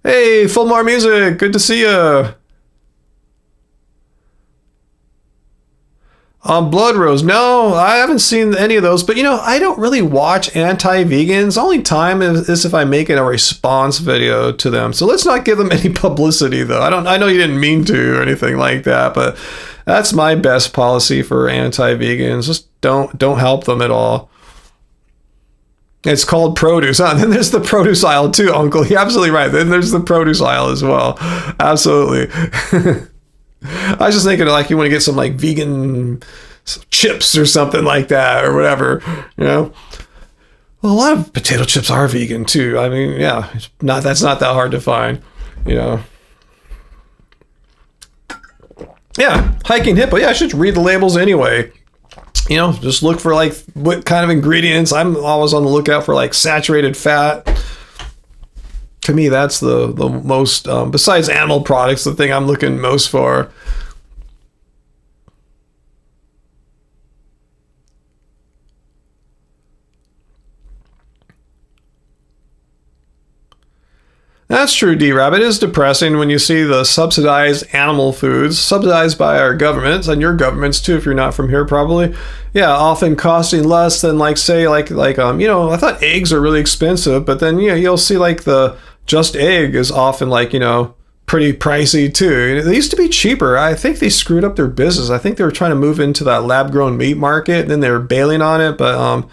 Hey, Full More Music, good to see you. Blood Rose, no, I haven't seen any of those, but I don't really watch anti-vegans. Only time is if I'm making a response video to them. So let's not give them any publicity, though. I know you didn't mean to or anything like that, but that's my best policy for anti-vegans. Just don't help them at all. It's called produce. Then there's the produce aisle too, Uncle. You're absolutely right. Then there's the produce aisle as well. Absolutely. I was just thinking, like, you want to get some like vegan chips or something like that or whatever. Well, a lot of potato chips are vegan too. I mean, yeah, that's not that hard to find. Yeah, hiking hippo. Yeah, I should read the labels anyway. Just look for like what kind of ingredients. I'm always on the lookout for like saturated fat. To me, that's the most, besides animal products, the thing I'm looking most for. That's true, D-Rabbit. It is depressing when you see the subsidized animal foods, subsidized by our governments, and your governments too, if you're not from here probably. Yeah, often costing less than I thought eggs are really expensive, but then, you'll see like the just egg is often like, pretty pricey too. They used to be cheaper. I think they screwed up their business. I think they were trying to move into that lab-grown meat market, and then they were bailing on it, but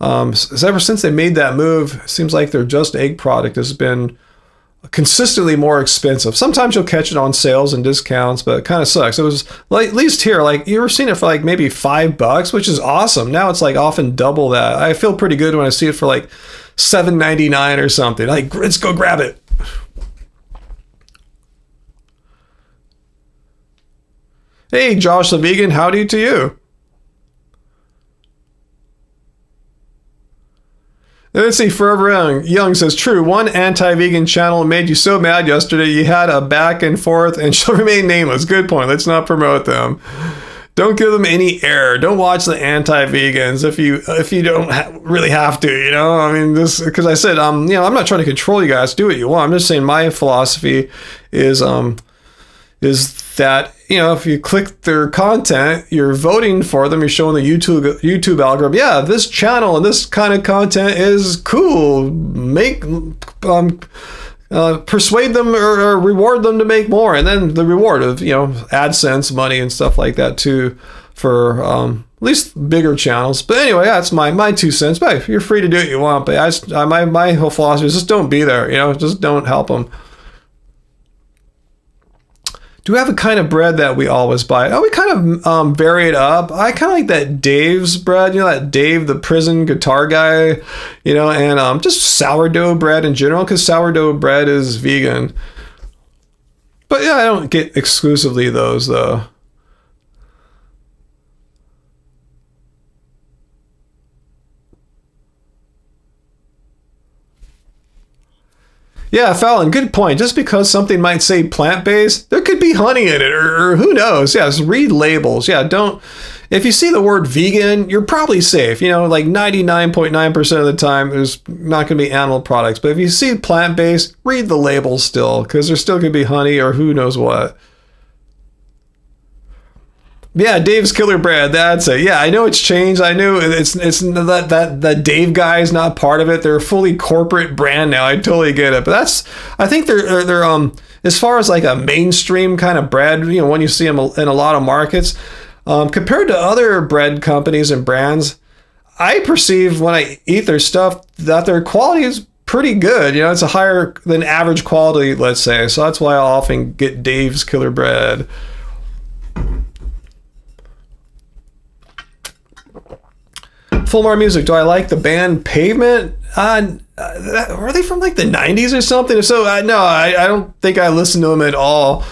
ever since they made that move, it seems like their just egg product has been consistently more expensive. Sometimes you'll catch it on sales and discounts, but it kind of sucks. It was like, at least here, like you were seeing it for like maybe $5, which is awesome. Now it's like often double that. I feel pretty good when I see it for like $7.99 or something. Like, let's go grab it. Hey, Josh the Vegan, howdy to you. Let's see, Forever Young says, true, one anti-vegan channel made you so mad yesterday you had a back and forth and shall remain nameless. Good point. Let's not promote them. Don't give them any air. Don't watch the anti-vegans if you don't really have to, I mean, this, because I said, I'm not trying to control you guys. Do what you want. I'm just saying my philosophy is that, if you click their content, you're voting for them, you're showing the YouTube algorithm, yeah, this channel and this kind of content is cool. Persuade them or reward them to make more. And then the reward of, AdSense money and stuff like that too. for at least bigger channels. But anyway, that's my 2 cents. But you're free to do what you want. But my whole philosophy is just don't be there. Just don't help them. Do we have a kind of bread that we always buy? Oh, we kind of vary it up. I kind of like that Dave's bread, that Dave, the prison guitar guy, and just sourdough bread in general, because sourdough bread is vegan. But yeah, I don't get exclusively those though. Yeah, Fallon, good point. Just because something might say plant-based, there could be honey in it, or who knows. Yeah, just read labels. Yeah, if you see the word vegan, you're probably safe. Like 99.9% of the time, there's not going to be animal products. But if you see plant-based, read the labels still, because there still could be honey or who knows what. Yeah, Dave's Killer Bread. That's it. Yeah, I know it's changed. I knew it's that Dave guy is not part of it. They're a fully corporate brand now. I totally get it. But I think they're as far as like a mainstream kind of bread, when you see them in a lot of markets, compared to other bread companies and brands, I perceive when I eat their stuff that their quality is pretty good. It's a higher than average quality, let's say. So that's why I often get Dave's Killer Bread. Fulmar Music, do I like the band Pavement? Are they from like the 90s or something? If so, no, I don't think I listen to them at all.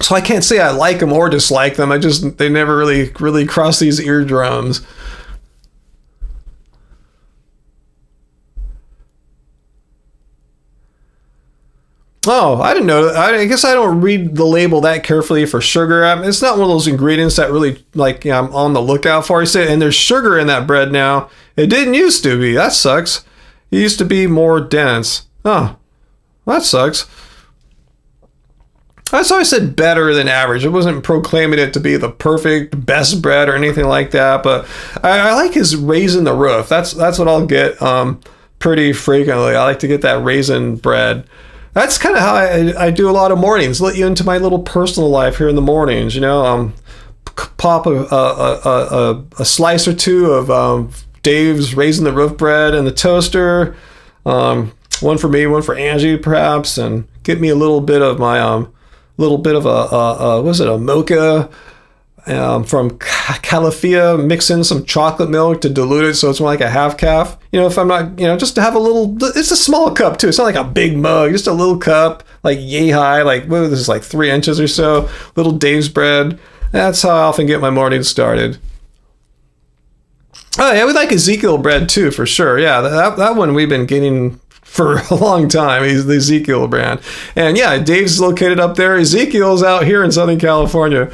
So I can't say I like them or dislike them. They never really cross these eardrums. Oh, I didn't know. I guess I don't read the label that carefully for sugar. It's not one of those ingredients that really, I'm on the lookout for. And there's sugar in that bread now. It didn't used to be. That sucks. It used to be more dense. Oh, that sucks. That's why I said better than average. I wasn't proclaiming it to be the perfect best bread or anything like that. But I like his raisin the roof. That's what I'll get pretty frequently. I like to get that raisin bread. That's kind of how I do a lot of mornings. Let you into my little personal life here in the mornings. Pop a slice or two of Dave's Raisin the Roof bread in the toaster. One for me, one for Angie, perhaps, and get me a little bit of my a mocha from Califia. Mix in some chocolate milk to dilute it so it's more like a half calf. If I'm not, just to have a little. It's a small cup too. It's not like a big mug. Just a little cup, like yay high, like this is like 3 inches or so. Little Dave's bread. That's how I often get my morning started. Oh yeah, we like Ezekiel bread too, for sure. Yeah, that one we've been getting for a long time. He's the Ezekiel brand. And yeah, Dave's located up there. Ezekiel's out here in Southern California.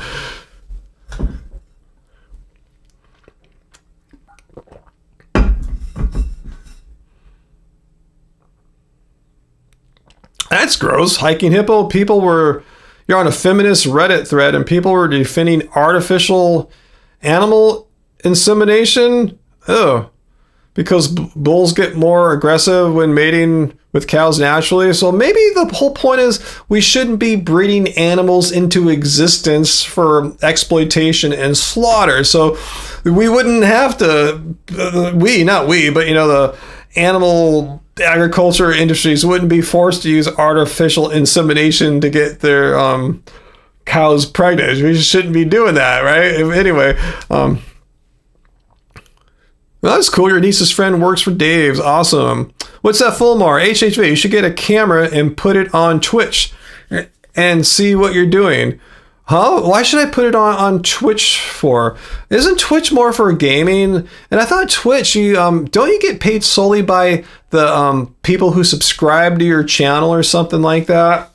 That's gross. Hiking Hippo. You're on a feminist Reddit thread and people were defending artificial animal insemination. Oh, because bulls get more aggressive when mating with cows naturally. So maybe the whole point is we shouldn't be breeding animals into existence for exploitation and slaughter. So we wouldn't have to, the animal agriculture industries wouldn't be forced to use artificial insemination to get their cows pregnant. We shouldn't be doing that, right? Anyway, well, that's cool. Your niece's friend works for Dave's. Awesome. What's that, Fulmar? HHV, you should get a camera and put it on Twitch and see what you're doing. Huh? Why should I put it on Twitch for? Isn't Twitch more for gaming? And I thought Twitch, don't you get paid solely by the people who subscribe to your channel or something like that?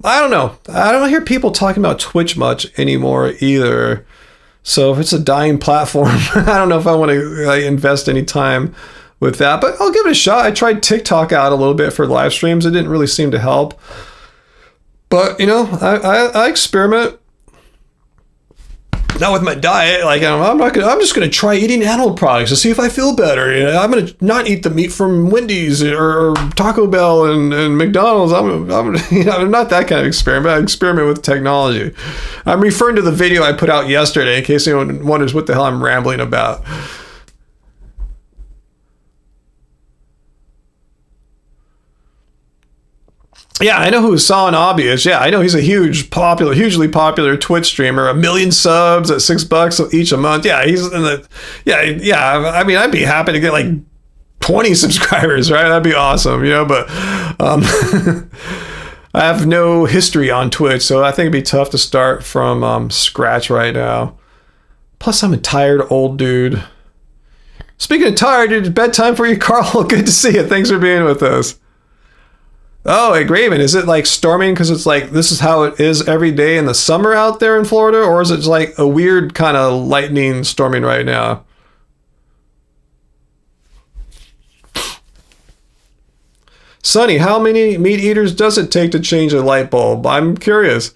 I don't know. I don't hear people talking about Twitch much anymore either. So if it's a dying platform, I don't know if I want to invest any time with that, but I'll give it a shot. I tried TikTok out a little bit for live streams. It didn't really seem to help. But, I experiment. Not with my diet. Like I'm just gonna try eating animal products to see if I feel better. You know, I'm gonna not eat the meat from Wendy's or Taco Bell and McDonald's. I'm not that kind of experiment. I experiment with technology. I'm referring to the video I put out yesterday in case anyone wonders what the hell I'm rambling about. Yeah, I know who Hassan Abi is. Yeah, I know he's a hugely popular Twitch streamer. 1 million subs at $6 each a month. Yeah, he's in the. Yeah. I mean, I'd be happy to get like 20 subscribers, right? That'd be awesome, you know. But I have no history on Twitch, so I think it'd be tough to start from scratch right now. Plus, I'm a tired old dude. Speaking of tired, it's bedtime for you, Carl. Good to see you. Thanks for being with us. Oh, hey, Graven, is it like storming because it's like this is how it is every day in the summer out there in Florida? Or is it like a weird kind of lightning storming right now? Sonny, how many meat eaters does it take to change a light bulb? I'm curious.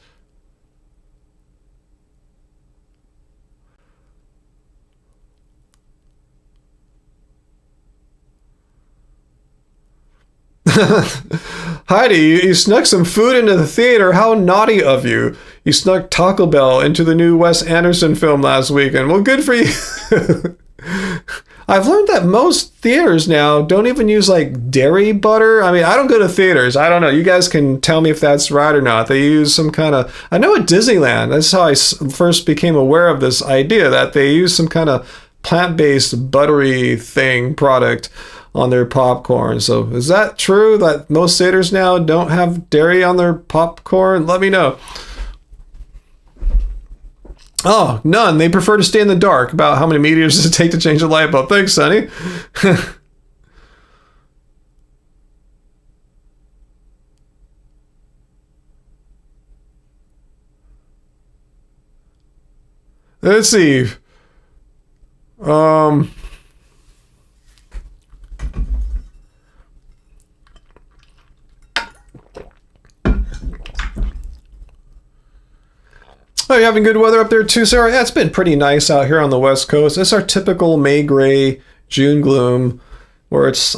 Heidi, you snuck some food into the theater. How naughty of you. You snuck Taco Bell into the new Wes Anderson film last weekend. Well, good for you. I've learned that most theaters now don't even use like dairy butter. I mean, I don't go to theaters. I don't know. You guys can tell me if that's right or not. They use some kind of... I know at Disneyland, that's how I first became aware of this idea, that they use some kind of plant-based buttery product on their popcorn. So is that true that most theaters now don't have dairy on their popcorn? Let me know. Oh, none. They prefer to stay in the dark. About how many meteors does it take to change a light bulb? Thanks, Sonny. Let's see. Oh, you having good weather up there too, Sarah? Yeah, it's been pretty nice out here on the West Coast. It's our typical May gray, June gloom, where it's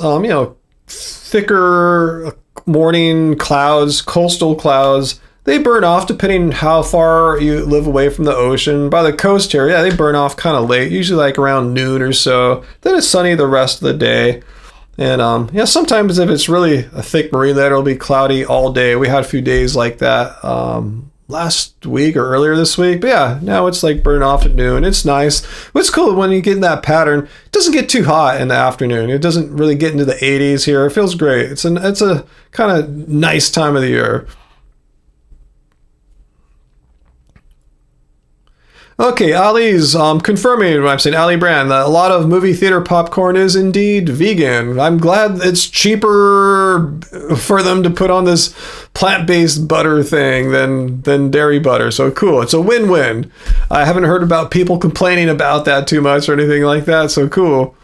thicker morning clouds, coastal clouds. They burn off depending how far you live away from the ocean. By the coast here, yeah, they burn off kind of late, usually like around noon or so. Then it's sunny the rest of the day. And yeah, sometimes if it's really a thick marine layer, it'll be cloudy all day. We had a few days like that last week or earlier this week. But yeah, now it's like burn off at noon. It's nice. What's cool when you get in that pattern, it doesn't get too hot in the afternoon. It doesn't really get into the 80s here. It feels great. It's a kind of nice time of the year. Okay, Ali's confirming what I'm saying. Ali Brand, a lot of movie theater popcorn is indeed vegan. I'm glad it's cheaper for them to put on this plant-based butter thing than dairy butter. So cool. It's a win-win. I haven't heard about people complaining about that too much or anything like that. So cool.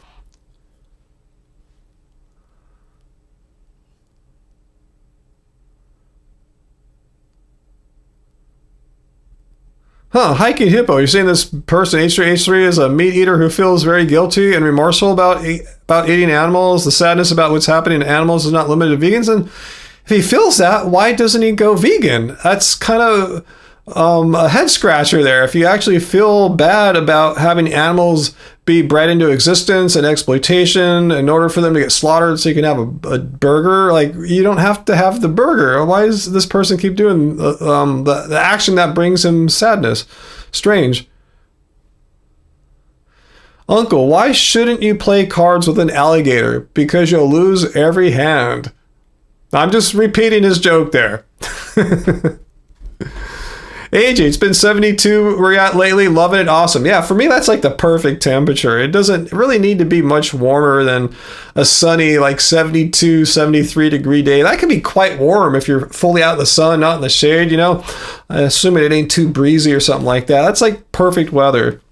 Huh, Hiking Hippo, you're saying this person, H3H3, is a meat eater who feels very guilty and remorseful about eating animals. The sadness about what's happening to animals is not limited to vegans. And if he feels that, why doesn't he go vegan? That's kind of a head scratcher there. If you actually feel bad about having animals be bred into existence and exploitation in order for them to get slaughtered so you can have a burger, like you don't have to have the burger. Why does this person keep doing the action that brings him sadness? Strange. Uncle, why shouldn't you play cards with an alligator? Because you'll lose every hand. I'm just repeating his joke there. AJ, it's been 72 where you're at lately. Loving it. Awesome. Yeah, for me, that's like the perfect temperature. It doesn't really need to be much warmer than a sunny, like 72, 73 degree day. That can be quite warm if you're fully out in the sun, not in the shade, you know. Assuming it ain't too breezy or something like that. That's like perfect weather.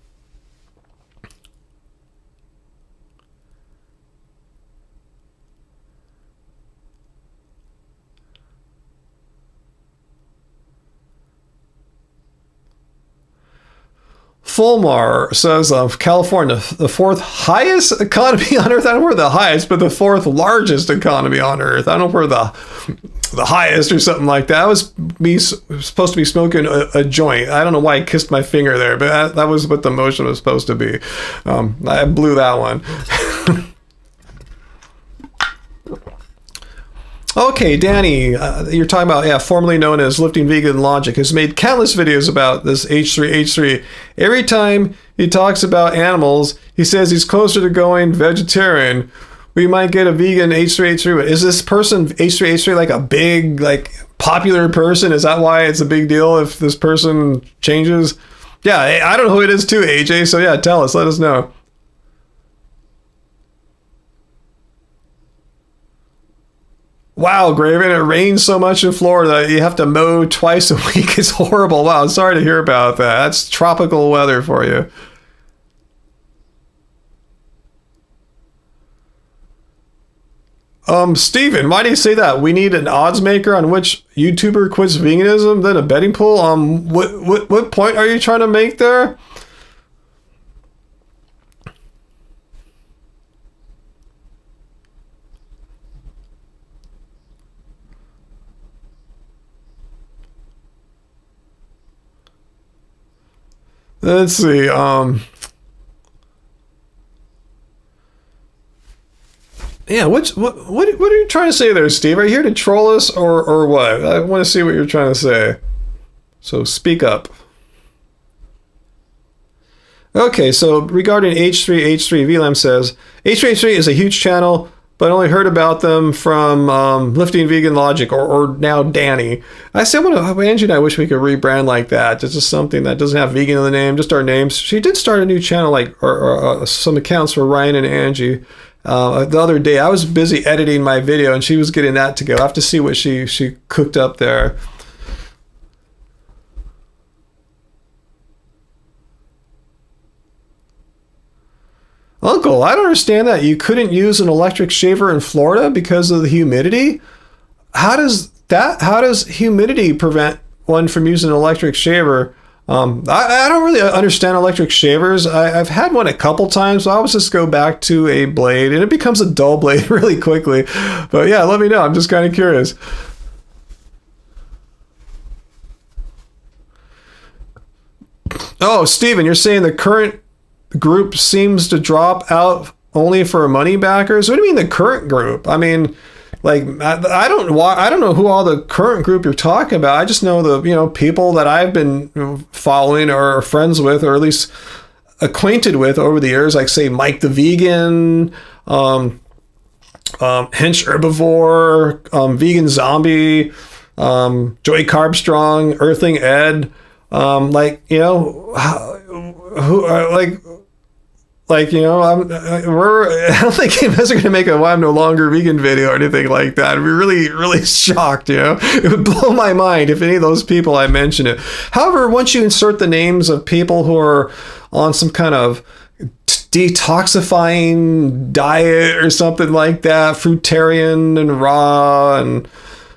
Fulmar says of California, the fourth highest economy on Earth. I don't know if we're the highest, but the fourth largest economy on Earth. I don't know if we're the highest or something like that. I was supposed to be smoking a joint. I don't know why I kissed my finger there, but that was what the motion was supposed to be. I blew that one. Okay, Danny, you're talking about, formerly known as Lifting Vegan Logic, has made countless videos about this H3H3. Every time he talks about animals, he says he's closer to going vegetarian. We might get a vegan H3H3. Is this person H3H3 like a big, like popular person? Is that why it's a big deal if this person changes? Yeah, I don't know who it is too, AJ. So yeah, tell us, let us know. Wow, Graven, it rains so much in Florida, you have to mow twice a week. It's horrible. Wow, I'm sorry to hear about that. That's tropical weather for you. Steven, why do you say that? We need an odds maker on which YouTuber quits veganism, then a betting pool? What point are you trying to make there? Let's see. Yeah, what are you trying to say there, Steve? Are you here to troll us or what? I want to see what you're trying to say. So speak up. Okay, so regarding H3H3, VLAM says, H3H3 is a huge channel, but I only heard about them from Lifting Vegan Logic or now Danny. I said, Angie and I wish we could rebrand like that. It's just something that doesn't have vegan in the name, just our names. She did start a new channel, or some accounts for Ryan and Angie. The other day, I was busy editing my video, and she was getting that to go. I have to see what she cooked up there. Uncle, I don't understand that. You couldn't use an electric shaver in Florida because of the humidity? How does humidity prevent one from using an electric shaver? I don't really understand electric shavers. I've had one a couple times, so I always just go back to a blade, and it becomes a dull blade really quickly. But yeah, let me know. I'm just kind of curious. Oh, Steven, you're saying the current group seems to drop out only for money backers? What do you mean the current group? I mean, like, I don't know who all the current group you're talking about. I just know the people that I've been following or friends with, or at least acquainted with over the years, like say Mike the Vegan, Hench Herbivore, Vegan Zombie, Joey Carbstrong, Earthling Ed, who are I don't think you guys are going to make a "Why I'm No Longer Vegan" video or anything like that. I'd be really, really shocked, It would blow my mind if any of those people I mentioned it. However, once you insert the names of people who are on some kind of detoxifying diet or something like that, fruitarian and raw and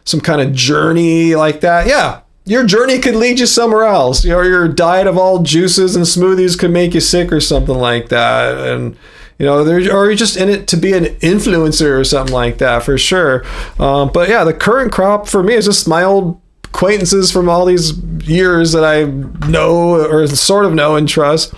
some kind of journey like that, yeah, your journey could lead you somewhere else. Your diet of all juices and smoothies could make you sick or something like that. And, or you're just in it to be an influencer or something like that, for sure. But yeah, the current crop for me is just my old acquaintances from all these years that I know or sort of know and trust.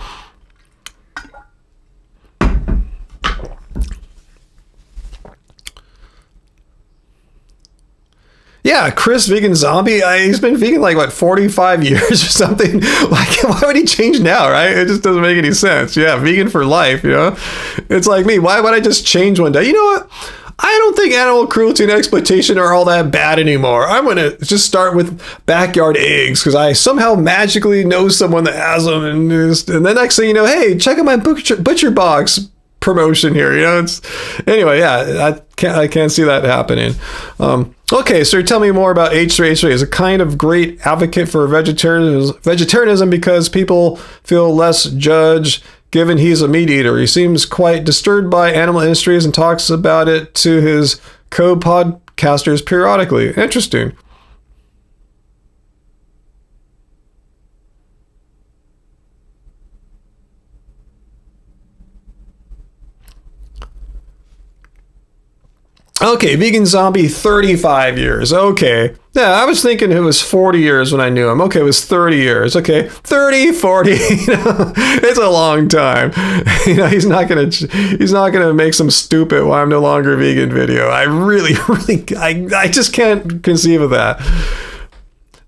Yeah, Chris Vegan Zombie, he's been vegan like, 45 years or something? Like, why would he change now, right? It just doesn't make any sense. Yeah, vegan for life, It's like me. Why would I just change one day? You know what? I don't think animal cruelty and exploitation are all that bad anymore. I'm going to just start with backyard eggs because I somehow magically know someone that has them. And the next thing you know, hey, check out my butcher box promotion here. Anyway, yeah, I can't see that happening. Okay, so tell me more about H3H3. Is a kind of great advocate for vegetarianism because people feel less judged given he's a meat eater. He seems quite disturbed by animal industries and talks about it to his co-podcasters periodically. Interesting. Okay, vegan zombie, 35 years. Okay. Yeah, I was thinking it was 40 years when I knew him. Okay, it was 30 years. Okay, 30, 40, it's a long time. He's not gonna make some stupid "why I'm no longer vegan" video. I really, I just can't conceive of that.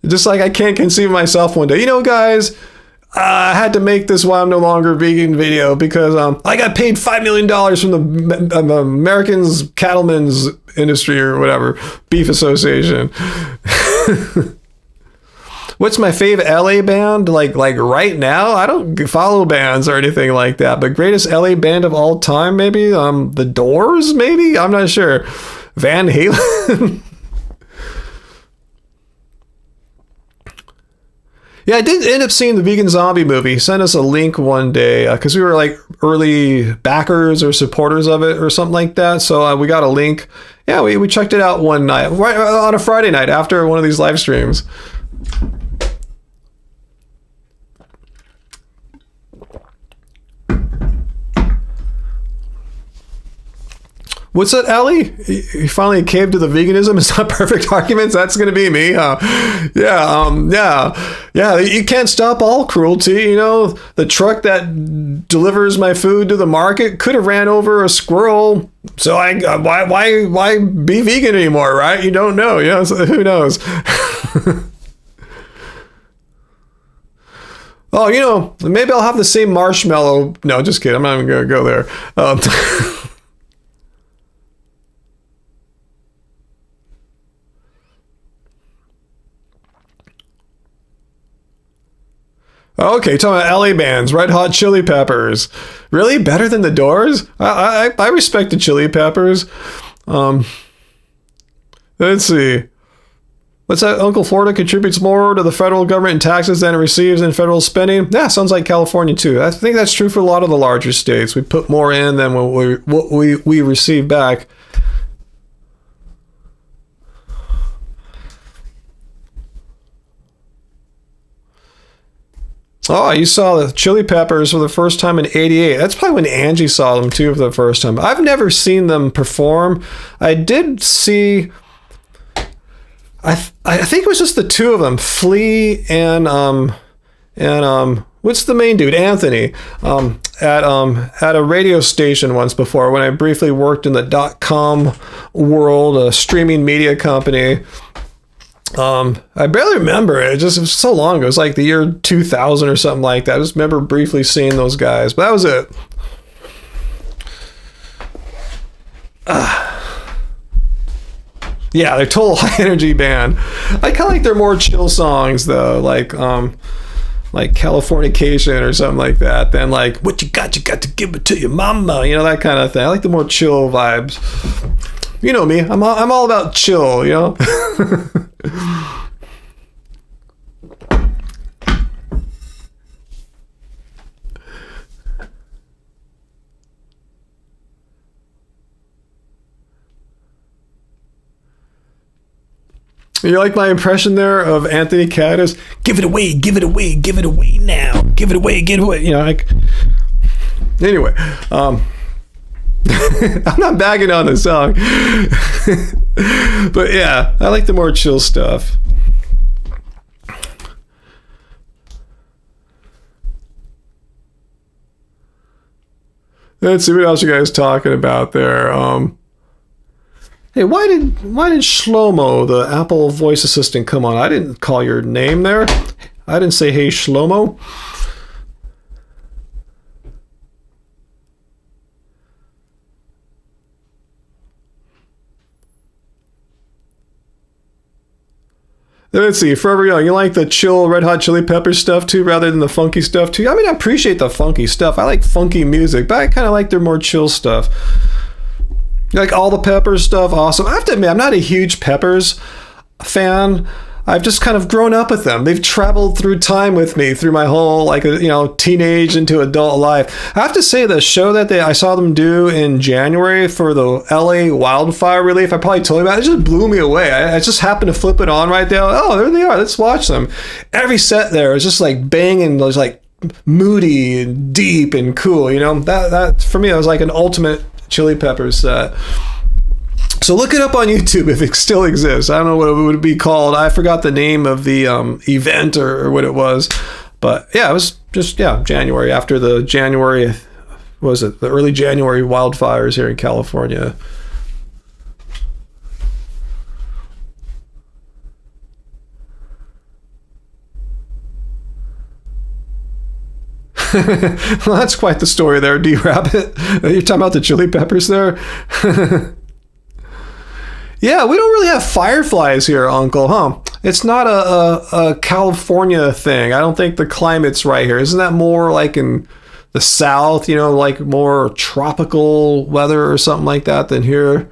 Just like I can't conceive of myself one day. Guys, I had to make this "why I'm no longer vegan" video because I got paid $5 million from the Americans Cattlemen's Industry or whatever, Beef Association. What's my fave LA band? Like right now? I don't follow bands or anything like that, but greatest LA band of all time, maybe? The Doors, maybe? I'm not sure. Van Halen? Yeah, I did end up seeing the Vegan Zombie movie. He sent us a link one day because we were like early backers or supporters of it or something like that. So we got a link. Yeah, we checked it out one night, right on a Friday night after one of these live streams. What's that, Ellie? You finally caved to the veganism? It's not perfect arguments. That's going to be me. Yeah. You can't stop all cruelty. The truck that delivers my food to the market could have ran over a squirrel. So why be vegan anymore, right? You don't know. So who knows? Oh, maybe I'll have the same marshmallow. No, just kidding. I'm not even going to go there. Okay, talking about LA bands, Red Hot Chili Peppers. Really? Better than the Doors? I respect the Chili Peppers. Let's see. What's that? Uncle Florida contributes more to the federal government in taxes than it receives in federal spending? Yeah, sounds like California too. I think that's true for a lot of the larger states. We put more in than what we receive back. Oh, you saw the Chili Peppers for the first time in '88. That's probably when Angie saw them too for the first time. I've never seen them perform. I did see. I think it was just the two of them, Flea and what's the main dude, Anthony, at a radio station once before when I briefly worked in the .com world, a streaming media company. I barely remember it. It was so long ago. It was like the year 2000 or something like that. I just remember briefly seeing those guys, but that was it. Yeah, they're total high energy band. I kind of like their more chill songs though, like Californication or something like that. Then like what you got to give it to your mama, that kind of thing. I like the more chill vibes. You know me. I'm all about chill, You like my impression there of Anthony Caddis? Give it away, give it away, give it away now. Give it away, give it away. Anyway, I'm not bagging on the song. But yeah, I like the more chill stuff. Let's see what else you guys talking about there. Hey, why did Shlomo, the Apple voice assistant, come on? I didn't call your name there. I didn't say, hey, Shlomo. Let's see, Forever Young, you like the chill Red Hot Chili Peppers stuff too, rather than the funky stuff too? I mean, I appreciate the funky stuff. I like funky music, but I kind of like their more chill stuff. Like all the Peppers stuff, awesome. I have to admit, I'm not a huge Peppers fan. I've just kind of grown up with them. They've traveled through time with me through my whole, teenage into adult life. I have to say, the show that I saw them do in January for the LA wildfire relief, I probably told you about it, just blew me away. I just happened to flip it on right there. Oh, there they are. Let's watch them. Every set there is just like banging, those like moody and deep and cool. That for me, it was like an ultimate Chili Peppers set. So look it up on YouTube if it still exists. I don't know what it would be called. I forgot the name of the event or what it was. But yeah, it was just, January, after the January, the early January wildfires here in California. Well, that's quite the story there, D-Rabbit. You're talking about the chili peppers there? Yeah, we don't really have fireflies here, Uncle, huh? It's not a California thing. I don't think the climate's right here. Isn't that more like in the South, like more tropical weather or something like that than here?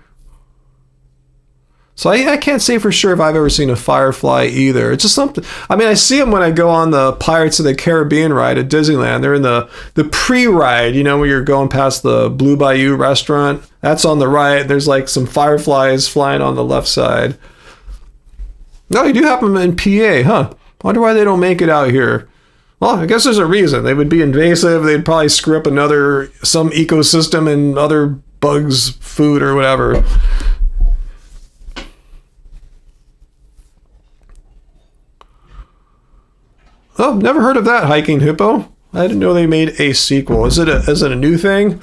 So I can't say for sure if I've ever seen a firefly either. It's just something. I mean, I see them when I go on the Pirates of the Caribbean ride at Disneyland. They're in the pre-ride, where you're going past the Blue Bayou restaurant. That's on the right. There's like some fireflies flying on the left side. No, you do have them in PA, huh? Wonder why they don't make it out here. Well, I guess there's a reason. They would be invasive. They'd probably screw up some ecosystem and other bugs' food or whatever. Oh, never heard of that, Hiking Hippo. I didn't know they made a sequel. Is it a new thing?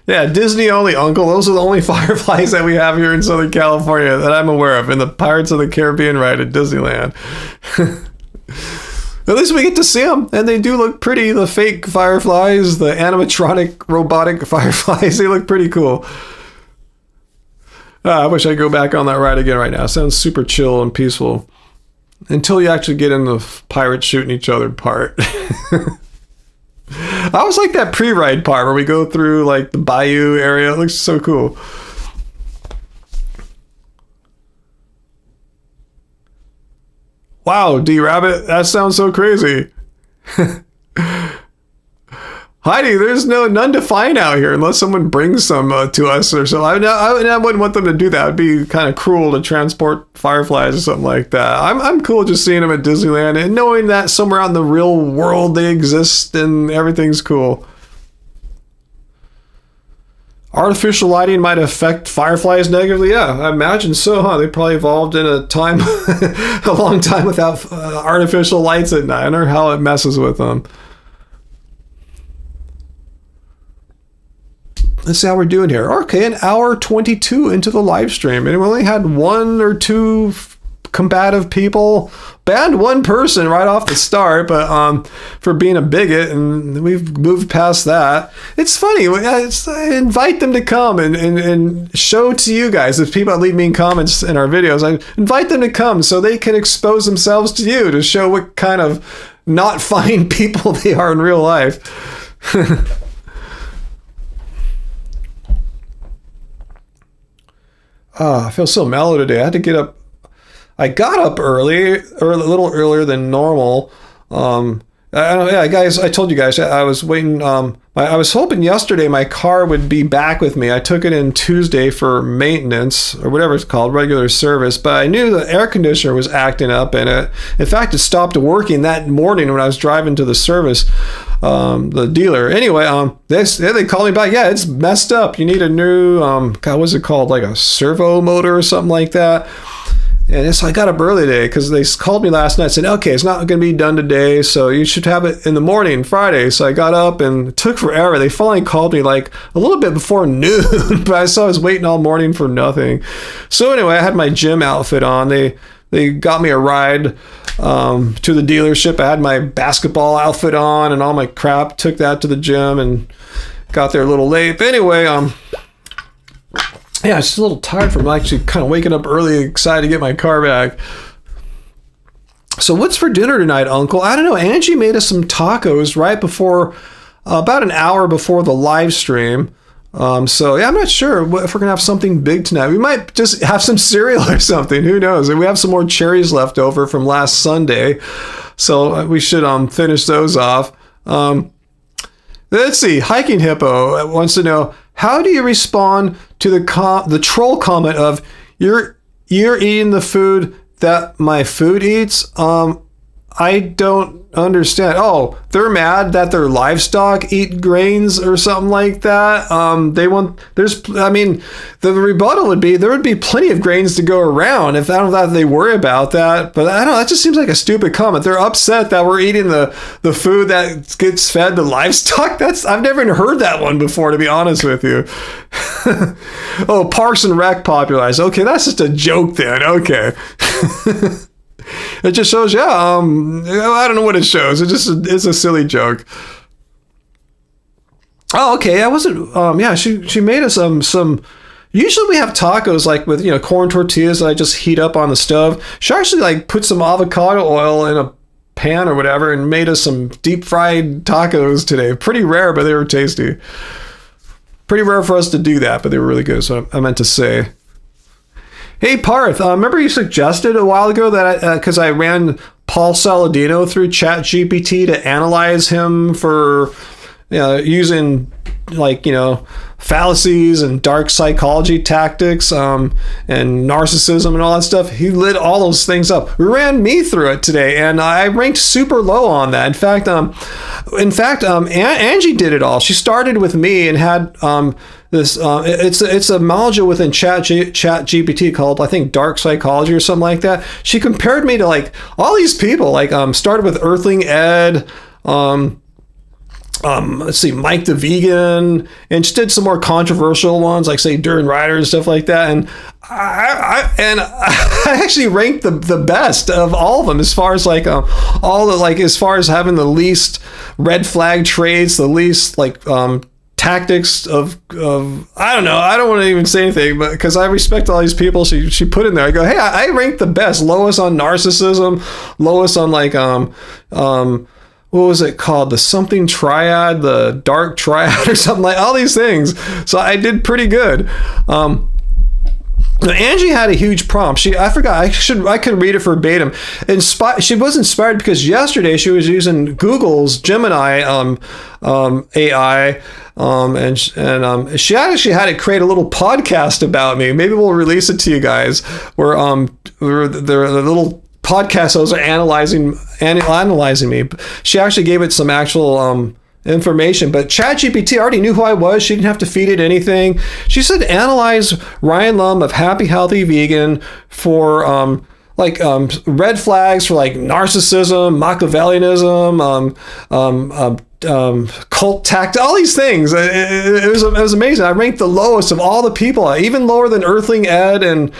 Yeah, Disney only, Uncle. Those are the only fireflies that we have here in Southern California that I'm aware of in the Pirates of the Caribbean ride at Disneyland. At least we get to see them, and they do look pretty. The fake fireflies, the animatronic robotic fireflies, they look pretty cool. I wish I could go back on that ride again right now. It sounds super chill and peaceful. Until you actually get in the pirates shooting each other part. I always like that pre-ride part where we go through like the bayou area. It looks so cool. Wow, D-Rabbit, that sounds so crazy. Heidi, there's none to find out here unless someone brings some to us or so. I wouldn't want them to do that. It'd be kind of cruel to transport fireflies or something like that. I'm cool just seeing them at Disneyland and knowing that somewhere out in the real world they exist and everything's cool. Artificial lighting might affect fireflies negatively. Yeah, I imagine so, huh? They probably evolved in a long time without artificial lights at night. I wonder how it messes with them. Let's see how we're doing here. Okay, an hour 22 into the live stream, and we only had one or two combative people. Banned one person right off the start, but for being a bigot, and we've moved past that. It's funny. I invite them to come and show to you guys, the people that leave me comments in our videos. I invite them to come so they can expose themselves to you to show what kind of not fine people they are in real life. I feel so mellow today. I had to get up. I got up early, or a little earlier than normal. Guys, I told you guys I was waiting. I was hoping yesterday my car would be back with me. I took it in Tuesday for maintenance or whatever it's called, regular service. But I knew the air conditioner was acting up in it. In fact, it stopped working that morning when I was driving to the service, the dealer. Anyway, they called me back. Yeah, it's messed up. You need a new what's it called? Like a servo motor or something like that. And so I got up early today because they called me last night and said, okay, it's not going to be done today, so you should have it in the morning, Friday. So I got up and it took forever. They finally called me like a little bit before noon, but I was waiting all morning for nothing. So anyway, I had my gym outfit on. They got me a ride to the dealership. I had my basketball outfit on and all my crap, took that to the gym and got there a little late. But anyway, yeah, I was just a little tired from actually kind of waking up early, excited to get my car back. So what's for dinner tonight, Uncle? I don't know. Angie made us some tacos right before, about an hour before the live stream. So yeah, I'm not sure if we're going to have something big tonight. We might just have some cereal or something. Who knows? We have some more cherries left over from last Sunday. So we should finish those off. Let's see. Hiking Hippo wants to know, how do you respond to the troll comment of you're eating the food that my food eats, I don't understand. Oh, they're mad that their livestock eat grains or something like that. The rebuttal would be there would be plenty of grains to go around. If I don't know that they worry about that, but I don't know, that just seems like a stupid comment. They're upset that we're eating the food that gets fed to livestock. I've never even heard that one before, to be honest with you. Oh, Parks and Rec popularized. Okay, that's just a joke then. Okay. It just shows, I don't know what it shows. It's a silly joke. Oh, okay. I wasn't, she made us some, usually we have tacos like with, corn tortillas that I just heat up on the stove. She actually like put some avocado oil in a pan or whatever and made us some deep fried tacos today. Pretty rare, but they were tasty. Pretty rare for us to do that, but they were really good. So I meant to say. Hey, Parth, remember you suggested a while ago that because I ran Paul Saladino through ChatGPT to analyze him for using fallacies and dark psychology tactics and narcissism and all that stuff. He lit all those things up. We ran me through it today, and I ranked super low on that. In fact, Angie did it all. She started with me and had this. It's a module within ChatGPT called, I think, dark psychology or something like that. She compared me to like all these people. Like started with Earthling Ed. Let's see, Mike the Vegan, and just did some more controversial ones, like say Duran Ryder and stuff like that. And I actually ranked the best of all of them as far as as far as having the least red flag traits, the least tactics of I don't know. I don't want to even say anything, but because I respect all these people she put in there. I go, hey, I ranked the best, lowest on narcissism, lowest on what was it called? The something triad, the dark triad or something, like all these things. So I did pretty good. Angie had a huge prompt. I forgot. I could read it verbatim. She was inspired because yesterday she was using Google's Gemini AI, and she actually had it create a little podcast about me. Maybe we'll release it to you guys. Where the little podcast hosts are analyzing me. She actually gave it some actual information, but ChatGPT already knew who I was. She didn't have to feed it anything. She said analyze Ryan Lum of Happy Healthy Vegan for red flags for like narcissism, Machiavellianism, cult tact, all these things. It was amazing. I ranked the lowest of all the people, even lower than Earthling Ed and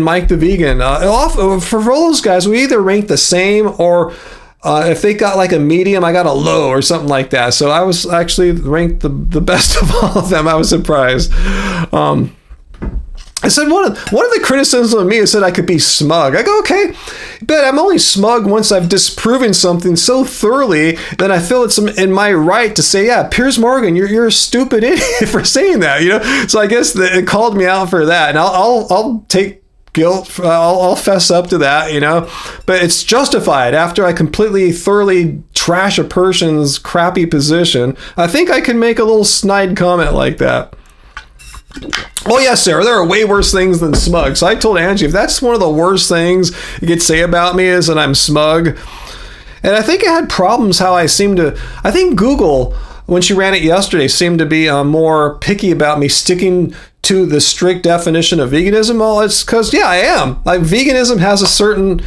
Mike the Vegan. For all those guys, we either ranked the same or if they got like a medium, I got a low or something like that. So I was actually ranked the best of all of them. I was surprised. I said one of the criticisms of me is that I could be smug. I go, okay, but I'm only smug once I've disproven something so thoroughly that I feel it's in my right to say, yeah, Piers Morgan, you're a stupid idiot for saying that, So I guess it called me out for that, and I'll take guilt. I'll fess up to that, but it's justified after I completely thoroughly trash a person's crappy position. I think I can make a little snide comment like that. Oh yes, Sarah, there are way worse things than smug. So I told Angie, if that's one of the worst things you could say about me is that I'm smug. And I think I had problems I think Google, when she ran it yesterday, seemed to be more picky about me sticking to the strict definition of veganism. Well, it's because, I am. Veganism has a certain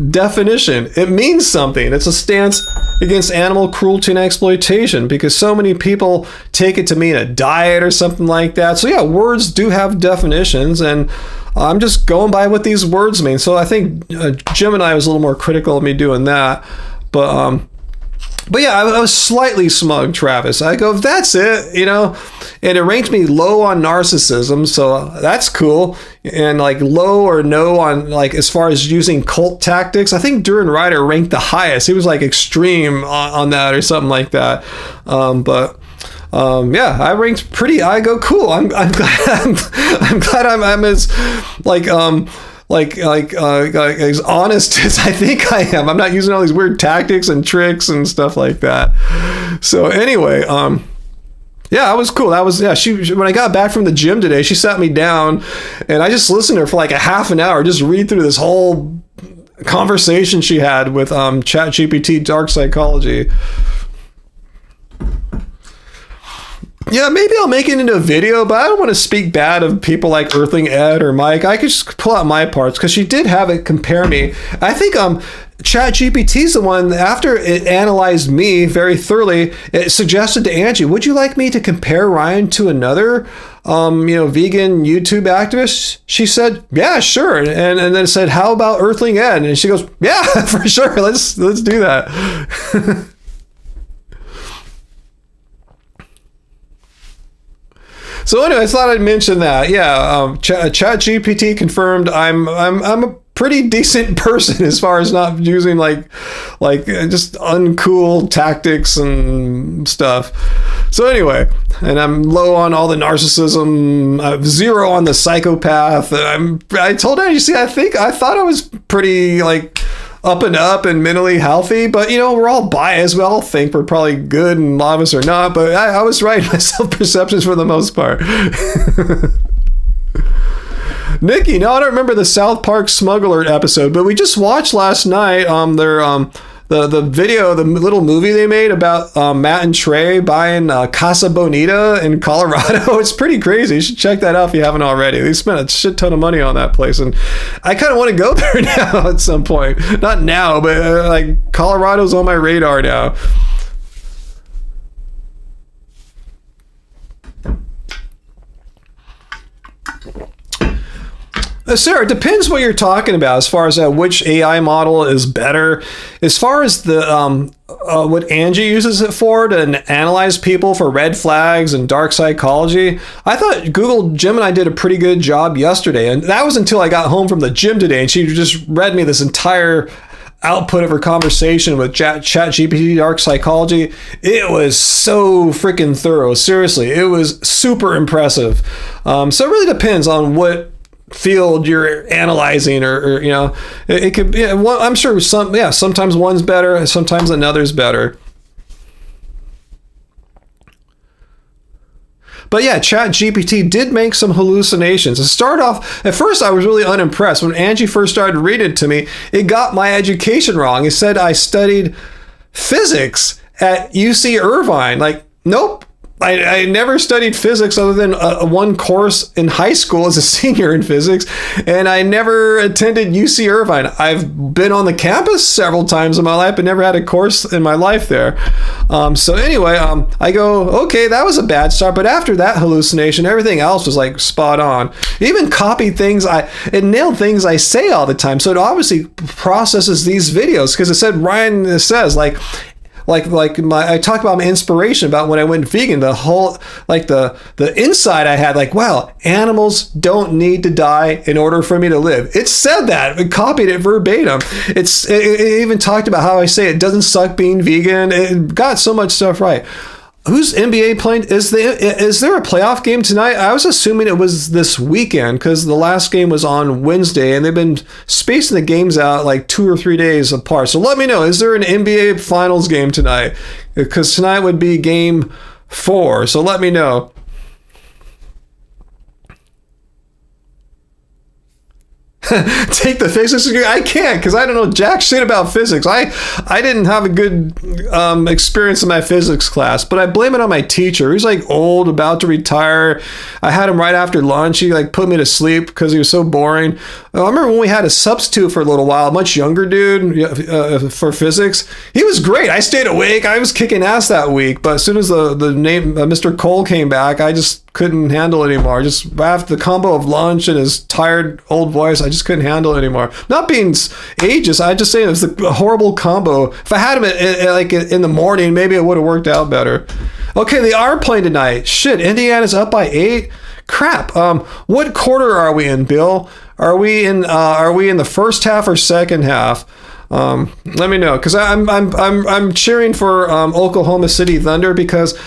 definition. It means something. It's a stance against animal cruelty and exploitation, because so many people take it to mean a diet or something like that. So words do have definitions, and I'm just going by what these words mean. So I think Gemini was a little more critical of me doing that. But I was slightly smug, Travis. I go, that's it, and it ranked me low on narcissism, so that's cool. And low or no on as far as using cult tactics. I think Duran Ryder ranked the highest. He was extreme on that or something like that. I ranked pretty. I go, cool. I'm glad. I'm glad I'm as as honest as I think I am. I'm not using all these weird tactics and tricks and stuff like that. So anyway, I was cool. That was, she, when I got back from the gym today, she sat me down and I just listened to her for a half an hour, just read through this whole conversation she had with ChatGPT Dark Psychology. Yeah, maybe I'll make it into a video, but I don't want to speak bad of people like Earthling Ed or Mike. I could just pull out my parts because she did have it compare me. I think ChatGPT's the one, after it analyzed me very thoroughly, it suggested to Angie, would you like me to compare Ryan to another vegan YouTube activist? She said, yeah, sure. And then it said, how about Earthling Ed? And she goes, yeah, for sure. Let's do that. So anyway, I thought I'd mention that. Yeah, ChatGPT confirmed I'm a pretty decent person as far as not using like just uncool tactics and stuff. So anyway, and I'm low on all the narcissism, 0 on the psychopath. I told her, you see, I thought I was pretty like up and mentally healthy, but we're all biased. We all think we're probably good, and a lot of us are not, but I was right in my self-perceptions for the most part. Nikki, no, I don't remember the South Park Smuggler episode, but we just watched last night the video, the little movie they made about Matt and Trey buying Casa Bonita in Colorado. It's pretty crazy. You should check that out if you haven't already. They spent a shit ton of money on that place, and I kind of want to go there now at some point. Not now, but like Colorado's on my radar now. Sarah, it depends what you're talking about as far as which AI model is better. As far as the what Angie uses it for to analyze people for red flags and dark psychology, I thought Google Gemini did a pretty good job yesterday. And that was until I got home from the gym today and she just read me this entire output of her conversation with ChatGPT Dark Psychology. It was so freaking thorough. Seriously, it was super impressive. So it really depends on what field you're analyzing, or it could be. I'm sure sometimes one's better, sometimes another's better. But yeah, ChatGPT did make some hallucinations. To start off, at first I was really unimpressed. When Angie first started reading it to me, it got my education wrong. It said I studied physics at UC Irvine. Like, nope. I never studied physics other than one course in high school as a senior in physics, and I never attended UC Irvine. I've been on the campus several times in my life, but never had a course in my life there. So anyway, I go, okay, that was a bad start, but after that hallucination, everything else was like spot on. It even copied things, it nailed things I say all the time, so it obviously processes these videos, because it said, Ryan says, I talk about my inspiration about when I went vegan, the whole, the insight I had, wow, animals don't need to die in order for me to live. It said that. It copied it verbatim. It even talked about how I say it doesn't suck being vegan. It got so much stuff right. Who's NBA playing? Is there a playoff game tonight? I was assuming it was this weekend because the last game was on Wednesday, and they've been spacing the games out like 2 or 3 days apart. So let me know, is there an NBA Finals game tonight? Because tonight would be game 4. So let me know. Take the physics degree? I can't, because I don't know jack shit about physics. I didn't have a good experience in my physics class, but I blame it on my teacher. He's old, about to retire. I had him right after lunch. He put me to sleep because he was so boring. I remember when we had a substitute for a little while, a much younger dude for physics. He was great. I stayed awake. I was kicking ass that week, but as soon as the name Mr. Cole came back, I just couldn't handle it anymore. Just after the combo of lunch and his tired old voice, I just couldn't handle it anymore. Not being ageist, I just say it was a horrible combo. If I had him in the morning, maybe it would have worked out better. Okay, they are playing tonight. Shit, Indiana's up by 8. Crap. What quarter are we in, Bill? Are we in the first half or second half? Let me know, because I'm cheering for Oklahoma City Thunder, because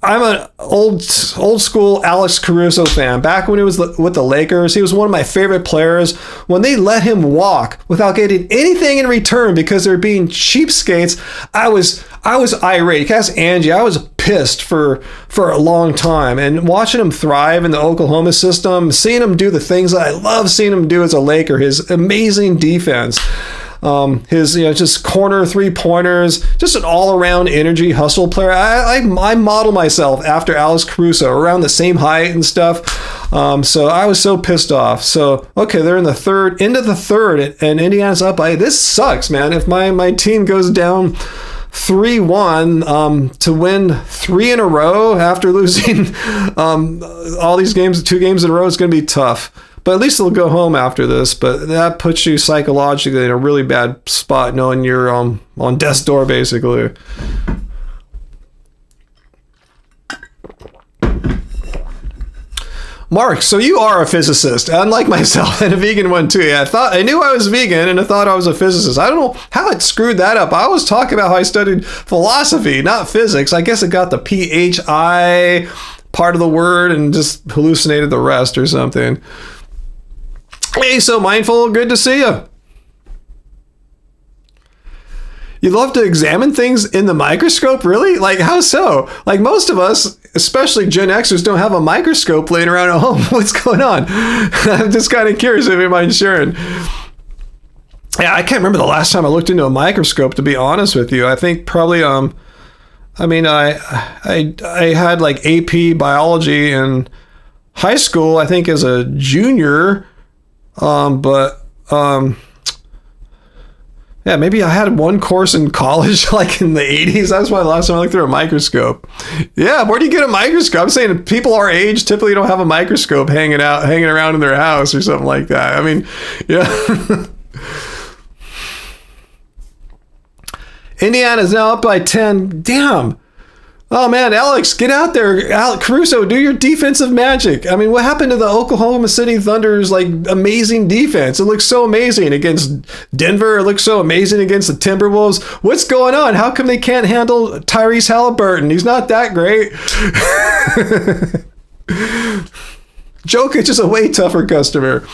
I'm an old school Alex Caruso fan. Back when he was with the Lakers, he was one of my favorite players. When they let him walk without getting anything in return because they're being cheapskates, I was irate. You can ask Angie. I was pissed for a long time. And watching him thrive in the Oklahoma system, seeing him do the things that I love seeing him do as a Laker, his amazing defense. His just corner 3-pointers, just an all-around energy hustle player. I model myself after Alex Caruso, around the same height and stuff. So I was so pissed off. So okay, they're in the third, into the third, and Indiana's up. This sucks, man. If my team goes down 3-1 to win 3 in a row after losing all these games, 2 games in a row, it's going to be tough. But at least they'll go home after this. But that puts you psychologically in a really bad spot, knowing you're on death's door, basically. Mark, so you are a physicist, unlike myself, and a vegan one too. Yeah, I knew I was vegan, and I thought I was a physicist. I don't know how it screwed that up. I was talking about how I studied philosophy, not physics. I guess it got the PHI part of the word and just hallucinated the rest or something. Hey, so mindful, good to see you. You love to examine things in the microscope, really? Like, how so? Like, most of us, especially Gen Xers, don't have a microscope laying around at home. What's going on? I'm just kind of curious if you mind sharing. Yeah, I can't remember the last time I looked into a microscope, to be honest with you. I think probably, I had like AP biology in high school, I think as a junior. Yeah, maybe I had one course in college, like in the 80s. That's why the last time I looked through a microscope. Yeah, where do you get a microscope? I'm saying people our age typically don't have a microscope hanging around in their house or something like that. I mean, yeah. Indiana's now up by 10. Damn. Oh, man, Alex, get out there. Caruso, do your defensive magic. I mean, what happened to the Oklahoma City Thunder's, like, amazing defense? It looks so amazing against Denver. It looks so amazing against the Timberwolves. What's going on? How come they can't handle Tyrese Halliburton? He's not that great. Jokic is a way tougher customer.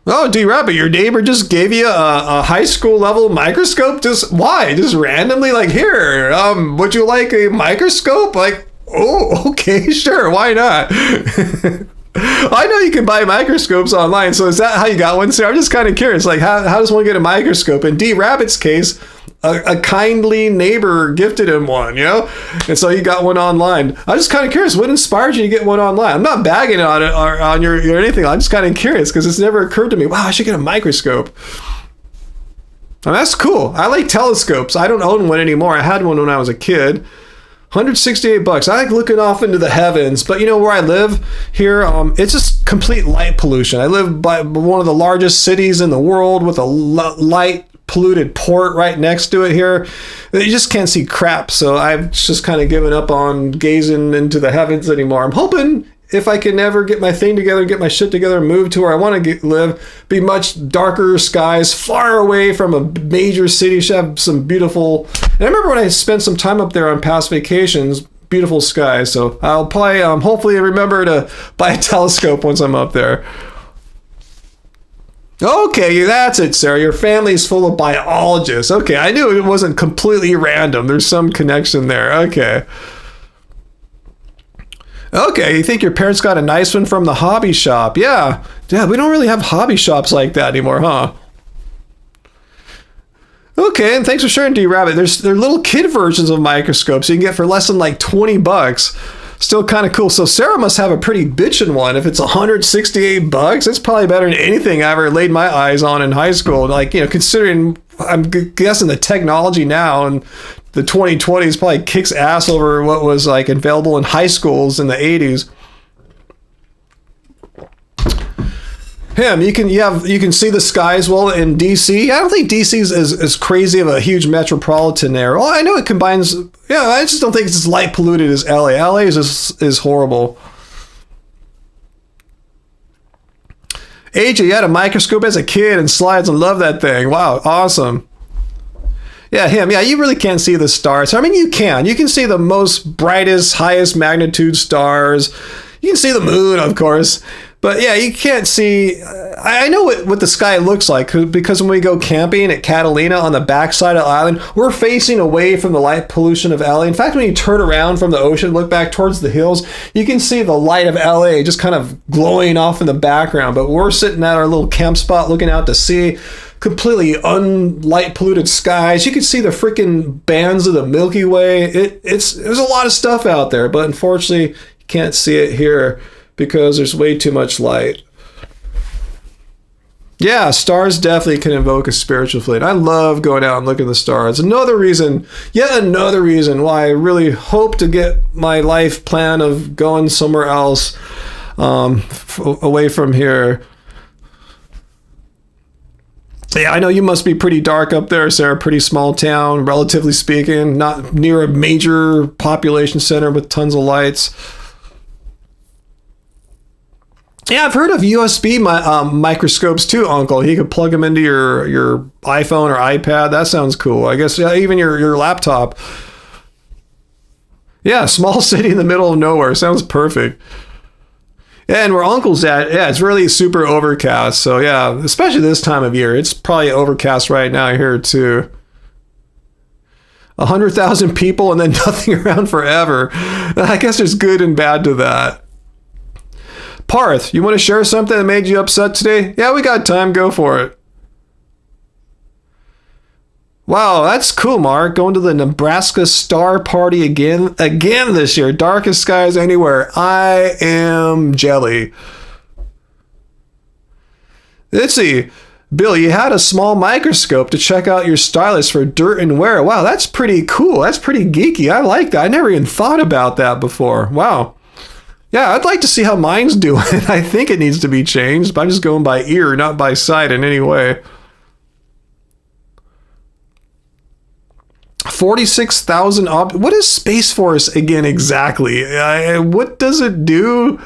Oh, D-Rabbit, your neighbor just gave you a high school level microscope? Just why? Just randomly, like, here, would you like a microscope? Like, oh, okay, sure, why not? I know you can buy microscopes online, so is that how you got one, sir? I'm just kind of curious, like, how does one get a microscope? In D-Rabbit's case, a kindly neighbor gifted him one, you know? And so he got one online. I'm just kind of curious, what inspired you to get one online? I'm not bagging on it or on your anything. I'm just kind of curious because it's never occurred to me, wow, I should get a microscope. And that's cool. I like telescopes. I don't own one anymore. I had one when I was a kid. $168. I like looking off into the heavens, but you know where I live here, it's just complete light pollution. I live by one of the largest cities in the world with a light polluted port right next to it here. You just can't see crap, so I've just kind of given up on gazing into the heavens anymore. I'm hoping if I can ever get my thing together, get my shit together, move to where I want to live, be much darker skies, far away from a major city, should have some beautiful, and I remember when I spent some time up there on past vacations, beautiful skies, so I'll probably hopefully remember to buy a telescope once I'm up there. Okay, that's it, Sarah. Your family's full of biologists. Okay, I knew it wasn't completely random. There's some connection there. Okay. Okay, you think your parents got a nice one from the hobby shop? Yeah. Yeah, we don't really have hobby shops like that anymore, huh? Okay, and thanks for sharing, D-Rabbit. They're little kid versions of microscopes you can get for less than like $20. Still kind of cool. So Sarah must have a pretty bitchin' one. If it's $168, it's probably better than anything I ever laid my eyes on in high school. Like, you know, considering I'm guessing the technology now and the 2020s probably kicks ass over what was like available in high schools in the 80s. You can see the skies well in DC. I don't think DC's as crazy of a huge metropolitan area. Well, I know it combines. Yeah, I just don't think it's as light polluted as LA. LA is horrible. AJ, you had a microscope as a kid and slides and love that thing. Wow, awesome. Yeah, him. Yeah, you really can't see the stars. I mean, you can. You can see the most brightest, highest magnitude stars. You can see the moon, of course. But yeah, you can't see. I know what the sky looks like because when we go camping at Catalina on the backside of the island, we're facing away from the light pollution of LA. In fact, when you turn around from the ocean, look back towards the hills, you can see the light of LA just kind of glowing off in the background. But we're sitting at our little camp spot looking out to sea, completely unlight polluted skies. You can see the freaking bands of the Milky Way. There's a lot of stuff out there, but unfortunately, you can't see it here because there's way too much light. Yeah, stars definitely can invoke a spiritual feeling. I love going out and looking at the stars. Yet another reason why I really hope to get my life plan of going somewhere else away from here. Yeah, I know you must be pretty dark up there, Sarah. Pretty small town, relatively speaking, not near a major population center with tons of lights. Yeah, I've heard of USB microscopes too, Uncle. You could plug them into your iPhone or iPad. That sounds cool. I guess even your laptop. Yeah, small city in the middle of nowhere. Sounds perfect. Yeah, and where Uncle's at, yeah, it's really super overcast. So yeah, especially this time of year. It's probably overcast right now here too. 100,000 people and then nothing around forever. I guess there's good and bad to that. Parth, you want to share something that made you upset today? Yeah, we got time. Go for it. Wow, that's cool, Mark. Going to the Nebraska Star Party again this year. Darkest skies anywhere. I am jelly. Let's see. Bill, you had a small microscope to check out your stylus for dirt and wear. Wow, that's pretty cool. That's pretty geeky. I like that. I never even thought about that before. Wow. Yeah, I'd like to see how mine's doing. I think it needs to be changed, but I'm just going by ear, not by sight in any way. 46,000 what is Space Force again exactly? What does it do?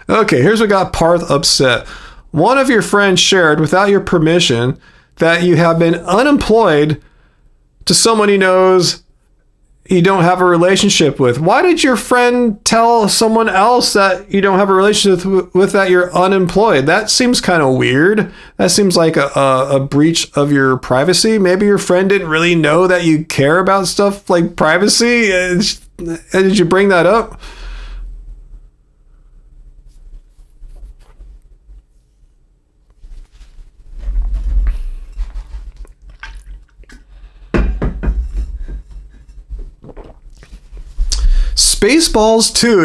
Okay, here's what got Parth upset. One of your friends shared, without your permission, that you have been unemployed to someone he knows you don't have a relationship with. Why did your friend tell someone else that you don't have a relationship with that you're unemployed? That seems kind of weird. That seems like a breach of your privacy. Maybe your friend didn't really know that you care about stuff like privacy. Did you bring that up? Spaceballs 2,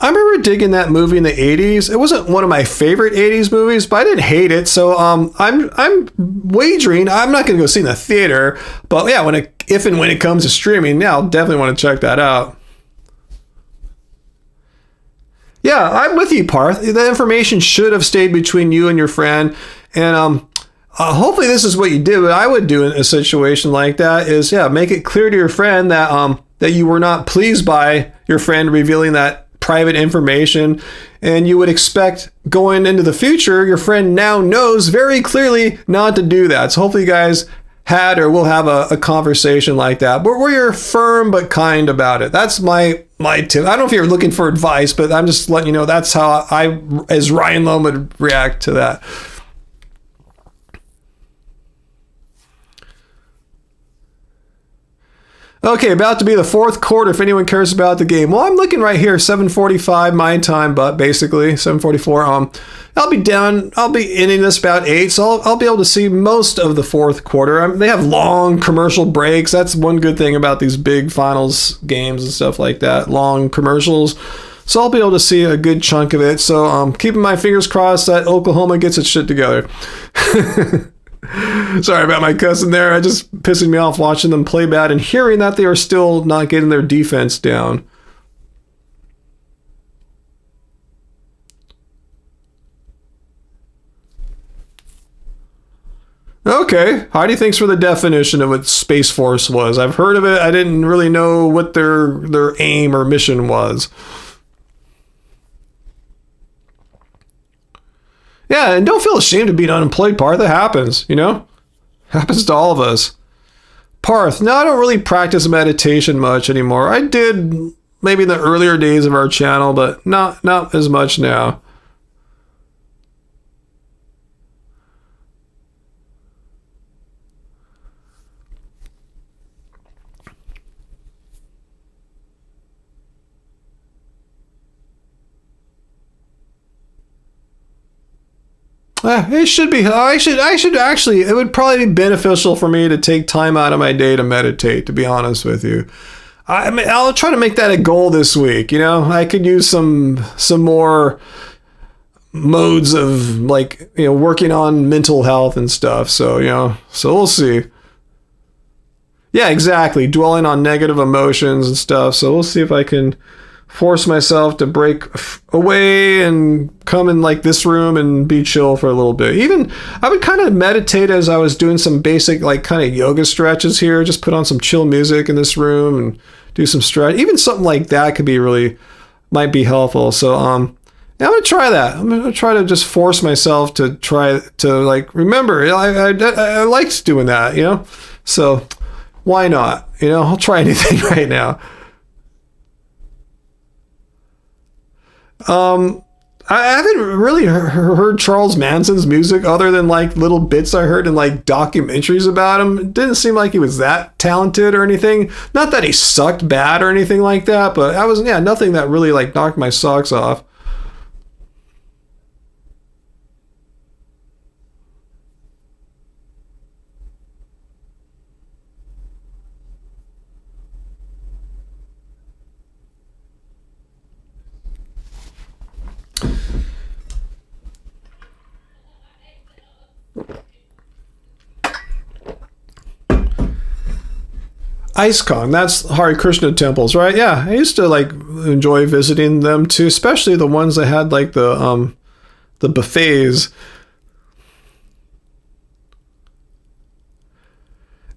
I remember digging that movie in the 80s. It wasn't one of my favorite 80s movies, but I didn't hate it. So I'm wagering I'm not going to go see it in the theater, but yeah, if and when it comes to streaming, yeah, I'll definitely want to check that out. Yeah, I'm with you, Parth. The information should have stayed between you and your friend, and hopefully this is what you did. What I would do in a situation like that is, yeah, make it clear to your friend that that you were not pleased by your friend revealing that private information, and you would expect going into the future, your friend now knows very clearly not to do that. So hopefully you guys had or will have a conversation like that, but where you're firm but kind about it. That's my tip. I don't know if you're looking for advice, but I'm just letting you know that's how I, as Ryan Loam, would react to that. Okay, about to be the fourth quarter if anyone cares about the game. Well, I'm looking right here, 7:45 my time, but basically 7:44. I'll be ending this about 8, so I'll be able to see most of the fourth quarter. They have long commercial breaks. That's one good thing about these big finals games and stuff like that, long commercials. So I'll be able to see a good chunk of it. So keeping my fingers crossed that Oklahoma gets its shit together. Sorry about my cussing there. It just pissing me off watching them play bad and hearing that they are still not getting their defense down. Okay, Heidi, thanks for the definition of what Space Force was. I've heard of it. I didn't really know what their aim or mission was. Yeah, and don't feel ashamed of being unemployed, Parth. That happens, you know? Happens to all of us. Parth, no, I don't really practice meditation much anymore. I did maybe in the earlier days of our channel, but not as much now. It should be. I should actually. It would probably be beneficial for me to take time out of my day to meditate. To be honest with you, I mean, I'll try to make that a goal this week. You know, I could use some more modes of, like, you know, working on mental health and stuff. So, you know, so we'll see. Yeah, exactly. Dwelling on negative emotions and stuff. So we'll see if I can force myself to break away and come in like this room and be chill for a little bit. Even I would kind of meditate as I was doing some basic like kind of yoga stretches here. Just put on some chill music in this room and do some stretch. Even something like that could be really, might be helpful. So yeah, I'm gonna try that. I'm gonna try to just force myself to try to like remember. I liked doing that, you know. So why not? You know, I'll try anything right now. I haven't really heard Charles Manson's music other than like little bits I heard in like documentaries about him. It didn't seem like he was that talented or anything. Not that he sucked bad or anything like that, but nothing that really like knocked my socks off. IceCon, that's Hare Krishna temples, right? Yeah, I used to like enjoy visiting them too, especially the ones that had like the buffets.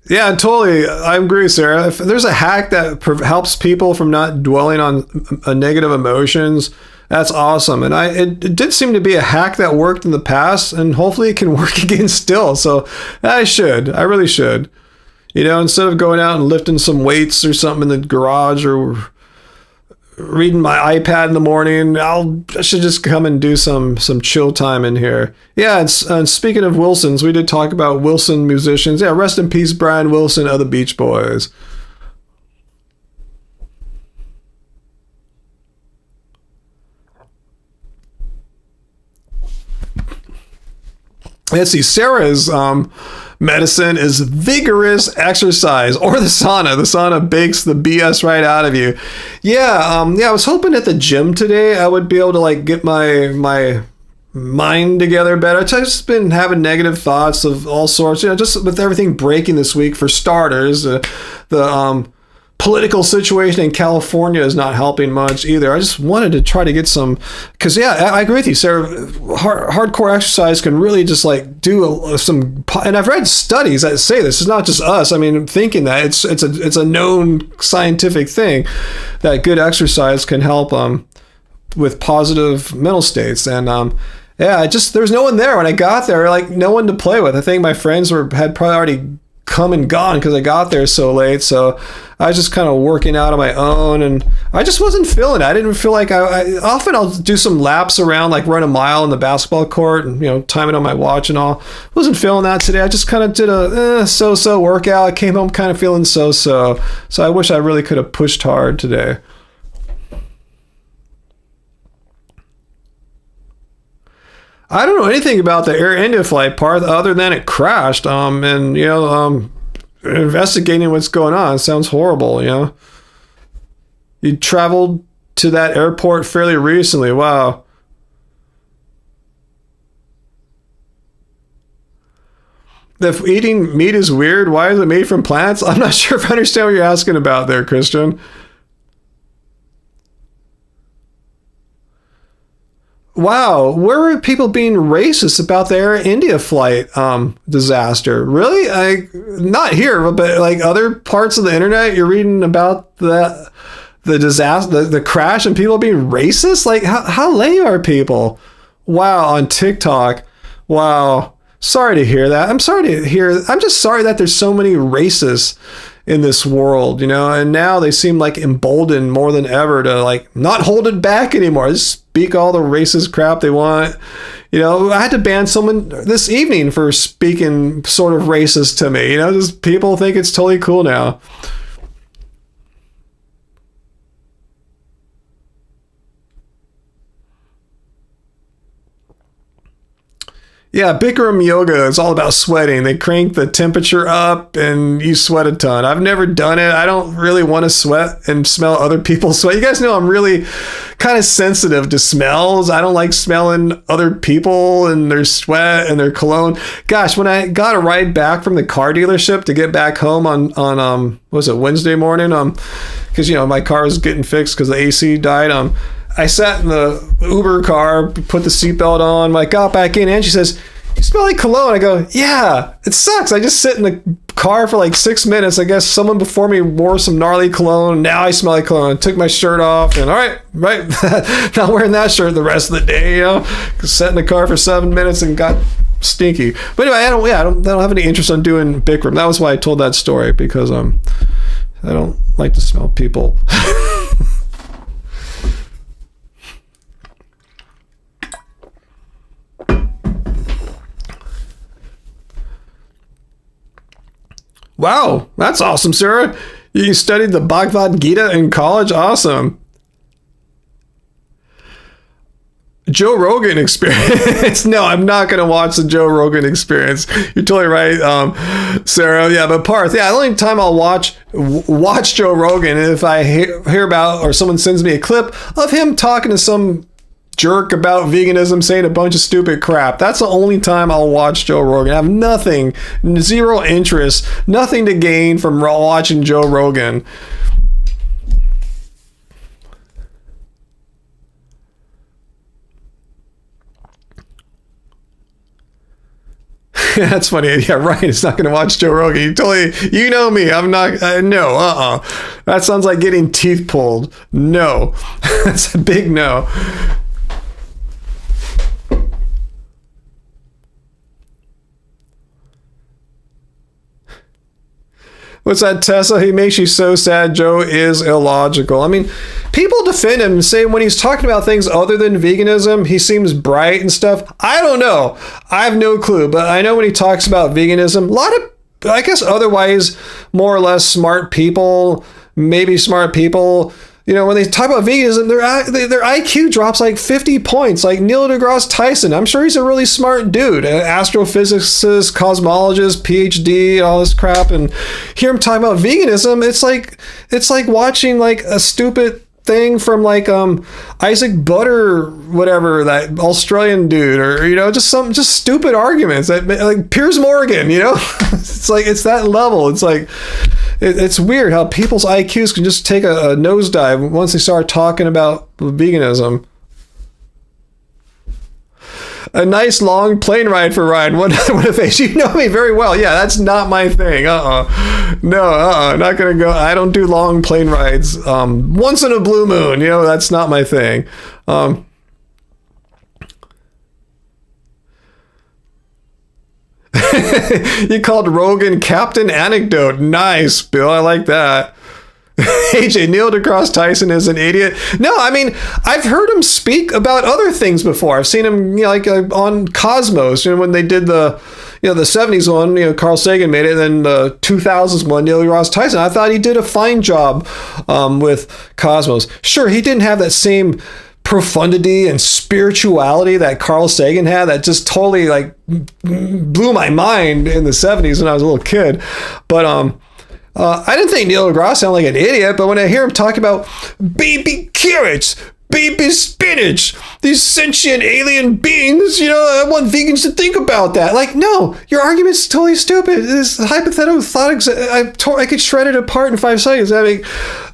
Yeah, totally. I agree, Sarah. If there's a hack that helps people from not dwelling on negative emotions, that's awesome. And it did seem to be a hack that worked in the past, and hopefully it can work again still. So I really should. You know, instead of going out and lifting some weights or something in the garage or reading my iPad in the morning, I should just come and do some chill time in here. Yeah, and speaking of Wilsons, we did talk about Wilson musicians. Yeah, rest in peace, Brian Wilson of the Beach Boys. Let's see, Sarah's medicine is vigorous exercise, or the sauna. The sauna bakes the BS right out of you. Yeah, I was hoping at the gym today I would be able to like get my mind together better. I've just been having negative thoughts of all sorts, you know, just with everything breaking this week. For starters, the political situation in California is not helping much either. I just wanted to try to get some, because yeah, I agree with you, Sarah. Hardcore exercise can really just like do some, and I've read studies that say this. It's not just us. I mean, I'm thinking that it's a known scientific thing that good exercise can help with positive mental states. And yeah, there was no one there when I got there. Like no one to play with. I think my friends had probably already come and gone because I got there so late. So I was just kind of working out on my own, and I just wasn't feeling it. I didn't feel like I often I'll do some laps around, like run a mile in the basketball court and, you know, time it on my watch and all. Wasn't feeling that today. I just kind of did a so-so workout. I came home kind of feeling so-so. So I wish I really could have pushed hard today. I don't know anything about the Air India flight part other than it crashed. And you know, investigating what's going on. It sounds horrible. You know, you traveled to that airport fairly recently. Wow. If eating meat is weird, why is it made from plants? I'm not sure if I understand what you're asking about there, Christian. Wow, where were people being racist about the Air India flight disaster? Really? Not here, but like other parts of the internet, you're reading about the disaster, the crash, and people being racist? Like, how lame are people? Wow, on TikTok. Wow. Sorry to hear that. I'm just sorry that there's so many racists in this world, and now they seem like emboldened more than ever to like not hold it back anymore. Just speak all the racist crap they want. I had to ban someone this evening for speaking sort of racist to me. Just people think it's totally cool now. Yeah, Bikram yoga is all about sweating. They crank the temperature up and you sweat a ton. I've never done it. I don't really want to sweat and smell other people's sweat. You guys know I'm really kind of sensitive to smells. I don't like smelling other people and their sweat and their cologne. Gosh, when I got a ride back from the car dealership to get back home on what was it, Wednesday morning? Because my car was getting fixed because the AC died. I sat in the Uber car, put the seatbelt on, I got back in, and she says, "You smell like cologne." I go, "Yeah, it sucks. I just sit in the car for like 6 minutes. I guess someone before me wore some gnarly cologne. Now I smell like cologne." I took my shirt off, and all right, not wearing that shirt the rest of the day, Sat in the car for 7 minutes and got stinky. But anyway, I don't have any interest in doing Bikram. That was why I told that story, because I don't like to smell people. Wow, that's awesome, Sarah. You studied the Bhagavad Gita in college? Awesome. Joe Rogan Experience. No, I'm not going to watch the Joe Rogan Experience. You're totally right, Sarah. Yeah, but Parth, the only time I'll watch Joe Rogan if I hear about, or someone sends me a clip of him talking to some jerk about veganism, saying a bunch of stupid crap. That's the only time I'll watch Joe Rogan. I have zero interest, nothing to gain from watching Joe Rogan. That's funny. Yeah, Ryan is not going to watch Joe Rogan. You know me. I'm not. No. That sounds like getting teeth pulled. No. That's a big no. What's that, Tessa? He makes you so sad. Joe is illogical. I mean, people defend him and say when he's talking about things other than veganism, he seems bright and stuff. I don't know. I have no clue. But I know when he talks about veganism, a lot of, I guess, otherwise more or less smart people, maybe smart people, when they talk about veganism, their IQ drops like 50 points, like Neil deGrasse Tyson. I'm sure he's a really smart dude, astrophysicist, cosmologist, PhD, all this crap. And hear him talking about veganism, it's like watching like a stupid thing from like Isaac Butter, whatever, that Australian dude, or just stupid arguments that like Piers Morgan, it's like it's that level. It's like it's weird how people's IQs can just take a nosedive once they start talking about veganism. A nice long plane ride for Ryan. What a face. You know me very well. Yeah, that's not my thing. No, not gonna go. I don't do long plane rides. Once in a blue moon, that's not my thing. You called Rogan Captain Anecdote. Nice, Bill. I like that. AJ, Neil deGrasse Tyson is an idiot. No, I mean, I've heard him speak about other things before. I've seen him, on Cosmos, when they did the 70s one, Carl Sagan made it, and then the 2000s one, Neil deGrasse Tyson. I thought he did a fine job with Cosmos. Sure, he didn't have that same profundity and spirituality that Carl Sagan had that just totally blew my mind in the 70s when I was a little kid. But I didn't think Neil deGrasse sounded like an idiot, but when I hear him talk about baby carrots, baby spinach, these sentient alien beings, I want vegans to think about that. Like, no, your argument's totally stupid. This hypothetical thought, I could shred it apart in 5 seconds. I mean,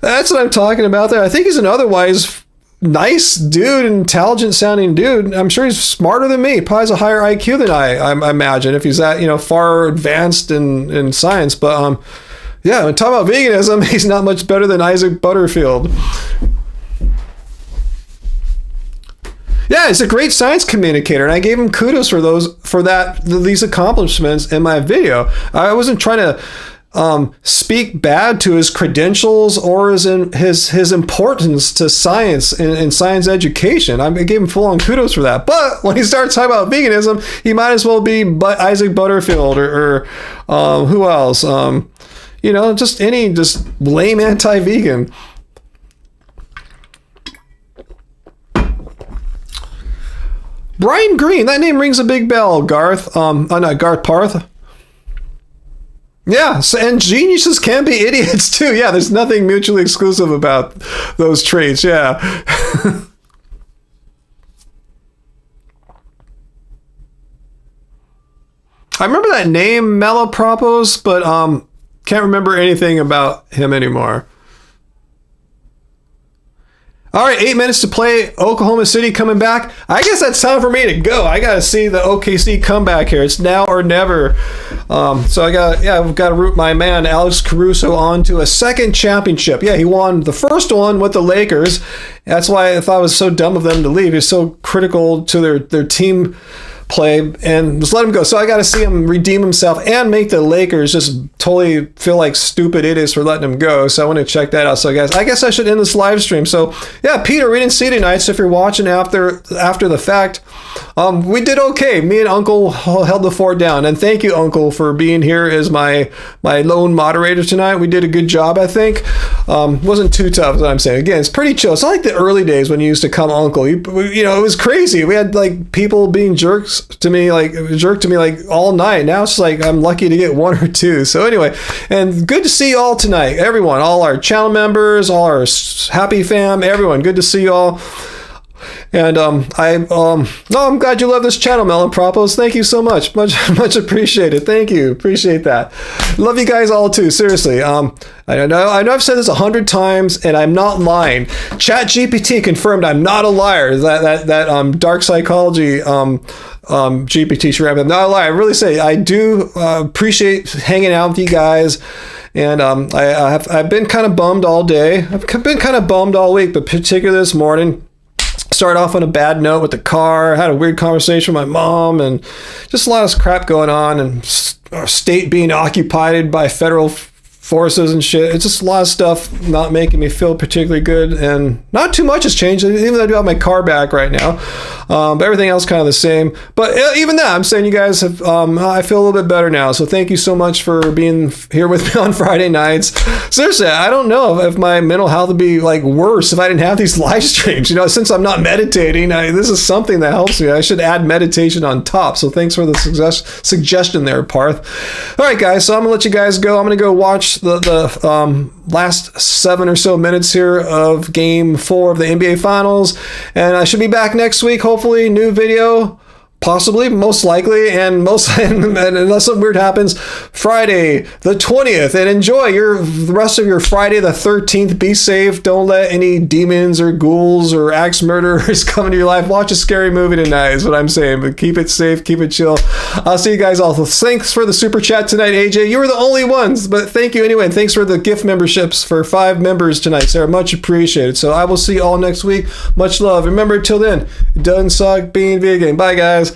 that's what I'm talking about there. I think he's an otherwise nice dude, intelligent sounding dude. I'm sure he's smarter than me. Probably has a higher IQ than I imagine if he's that, far advanced in science. But yeah, when talking about veganism, he's not much better than Isaac Butterfield. Yeah, he's a great science communicator, and I gave him kudos for these accomplishments in my video. I wasn't trying to speak bad to his credentials or his importance to science and science education. I gave him full-on kudos for that. But when he starts talking about veganism, he might as well be Isaac Butterfield or who else? Just any lame anti-vegan. Brian Green, that name rings a big bell, Garth. Not Garth Parth. Yeah, and geniuses can be idiots too. Yeah, there's nothing mutually exclusive about those traits. Yeah. I remember that name, Malapropos, but can't remember anything about him anymore. All right, 8 minutes to play. Oklahoma City coming back. I guess that's time for me to go. I got to see the OKC comeback here. It's now or never. So I've got to root my man Alex Caruso on to a second championship. Yeah, he won the first one with the Lakers. That's why I thought it was so dumb of them to leave. He's so critical to their team play, and just let him go. So I got to see him redeem himself and make the Lakers just totally feel like stupid idiots for letting him go. So I want to check that out. So guys, I guess I should end this live stream. So yeah, Peter, we didn't see you tonight. So if you're watching after the fact, we did okay. Me and Uncle held the fort down, and thank you, Uncle, for being here as my lone moderator tonight. We did a good job, I think. Wasn't too tough, is what I'm saying. Again, it's pretty chill. It's not like the early days when you used to come Uncle. It was crazy. We had like people being jerks to me like all night. Now it's like I'm lucky to get one or two. So anyway, and good to see you all tonight, everyone, all our channel members, all our happy fam, everyone. Good to see you all. And I'm glad you love this channel, Malapropos. Thank you so much. Much appreciated. Thank you. Appreciate that. Love you guys all too. Seriously. I know I've said this 100 times, and I'm not lying. ChatGPT confirmed I'm not a liar. That dark psychology GPT. I'm not a liar. I really say I do appreciate hanging out with you guys. And I've been kind of bummed all day. I've been kind of bummed all week, but particularly this morning. Started off on a bad note with the car. Had a weird conversation with my mom, and just a lot of crap going on, and our state being occupied by federal forces and shit. It's just a lot of stuff not making me feel particularly good, and not too much has changed, even though I do have my car back right now. But everything else kind of the same. But even that, I'm saying you guys have, I feel a little bit better now. So thank you so much for being here with me on Friday nights. Seriously, I don't know if my mental health would be like worse if I didn't have these live streams. Since I'm not meditating, this is something that helps me. I should add meditation on top. So thanks for the suggestion there, Parth. All right, guys. So I'm gonna let you guys go. I'm gonna go watch the last 7 or so minutes here of Game 4 of the NBA Finals, and I should be back next week. Hopefully, new video. Possibly, most likely, and unless something weird happens, Friday the 20th. And enjoy the rest of your Friday the 13th. Be safe. Don't let any demons or ghouls or axe murderers come into your life. Watch a scary movie tonight is what I'm saying. But keep it safe. Keep it chill. I'll see you guys all. Thanks for the super chat tonight, AJ. You were the only ones, but thank you anyway. And thanks for the gift memberships for 5 members tonight, Sarah. Much appreciated. So I will see you all next week. Much love. Remember, till then, it doesn't suck being vegan. Bye, guys.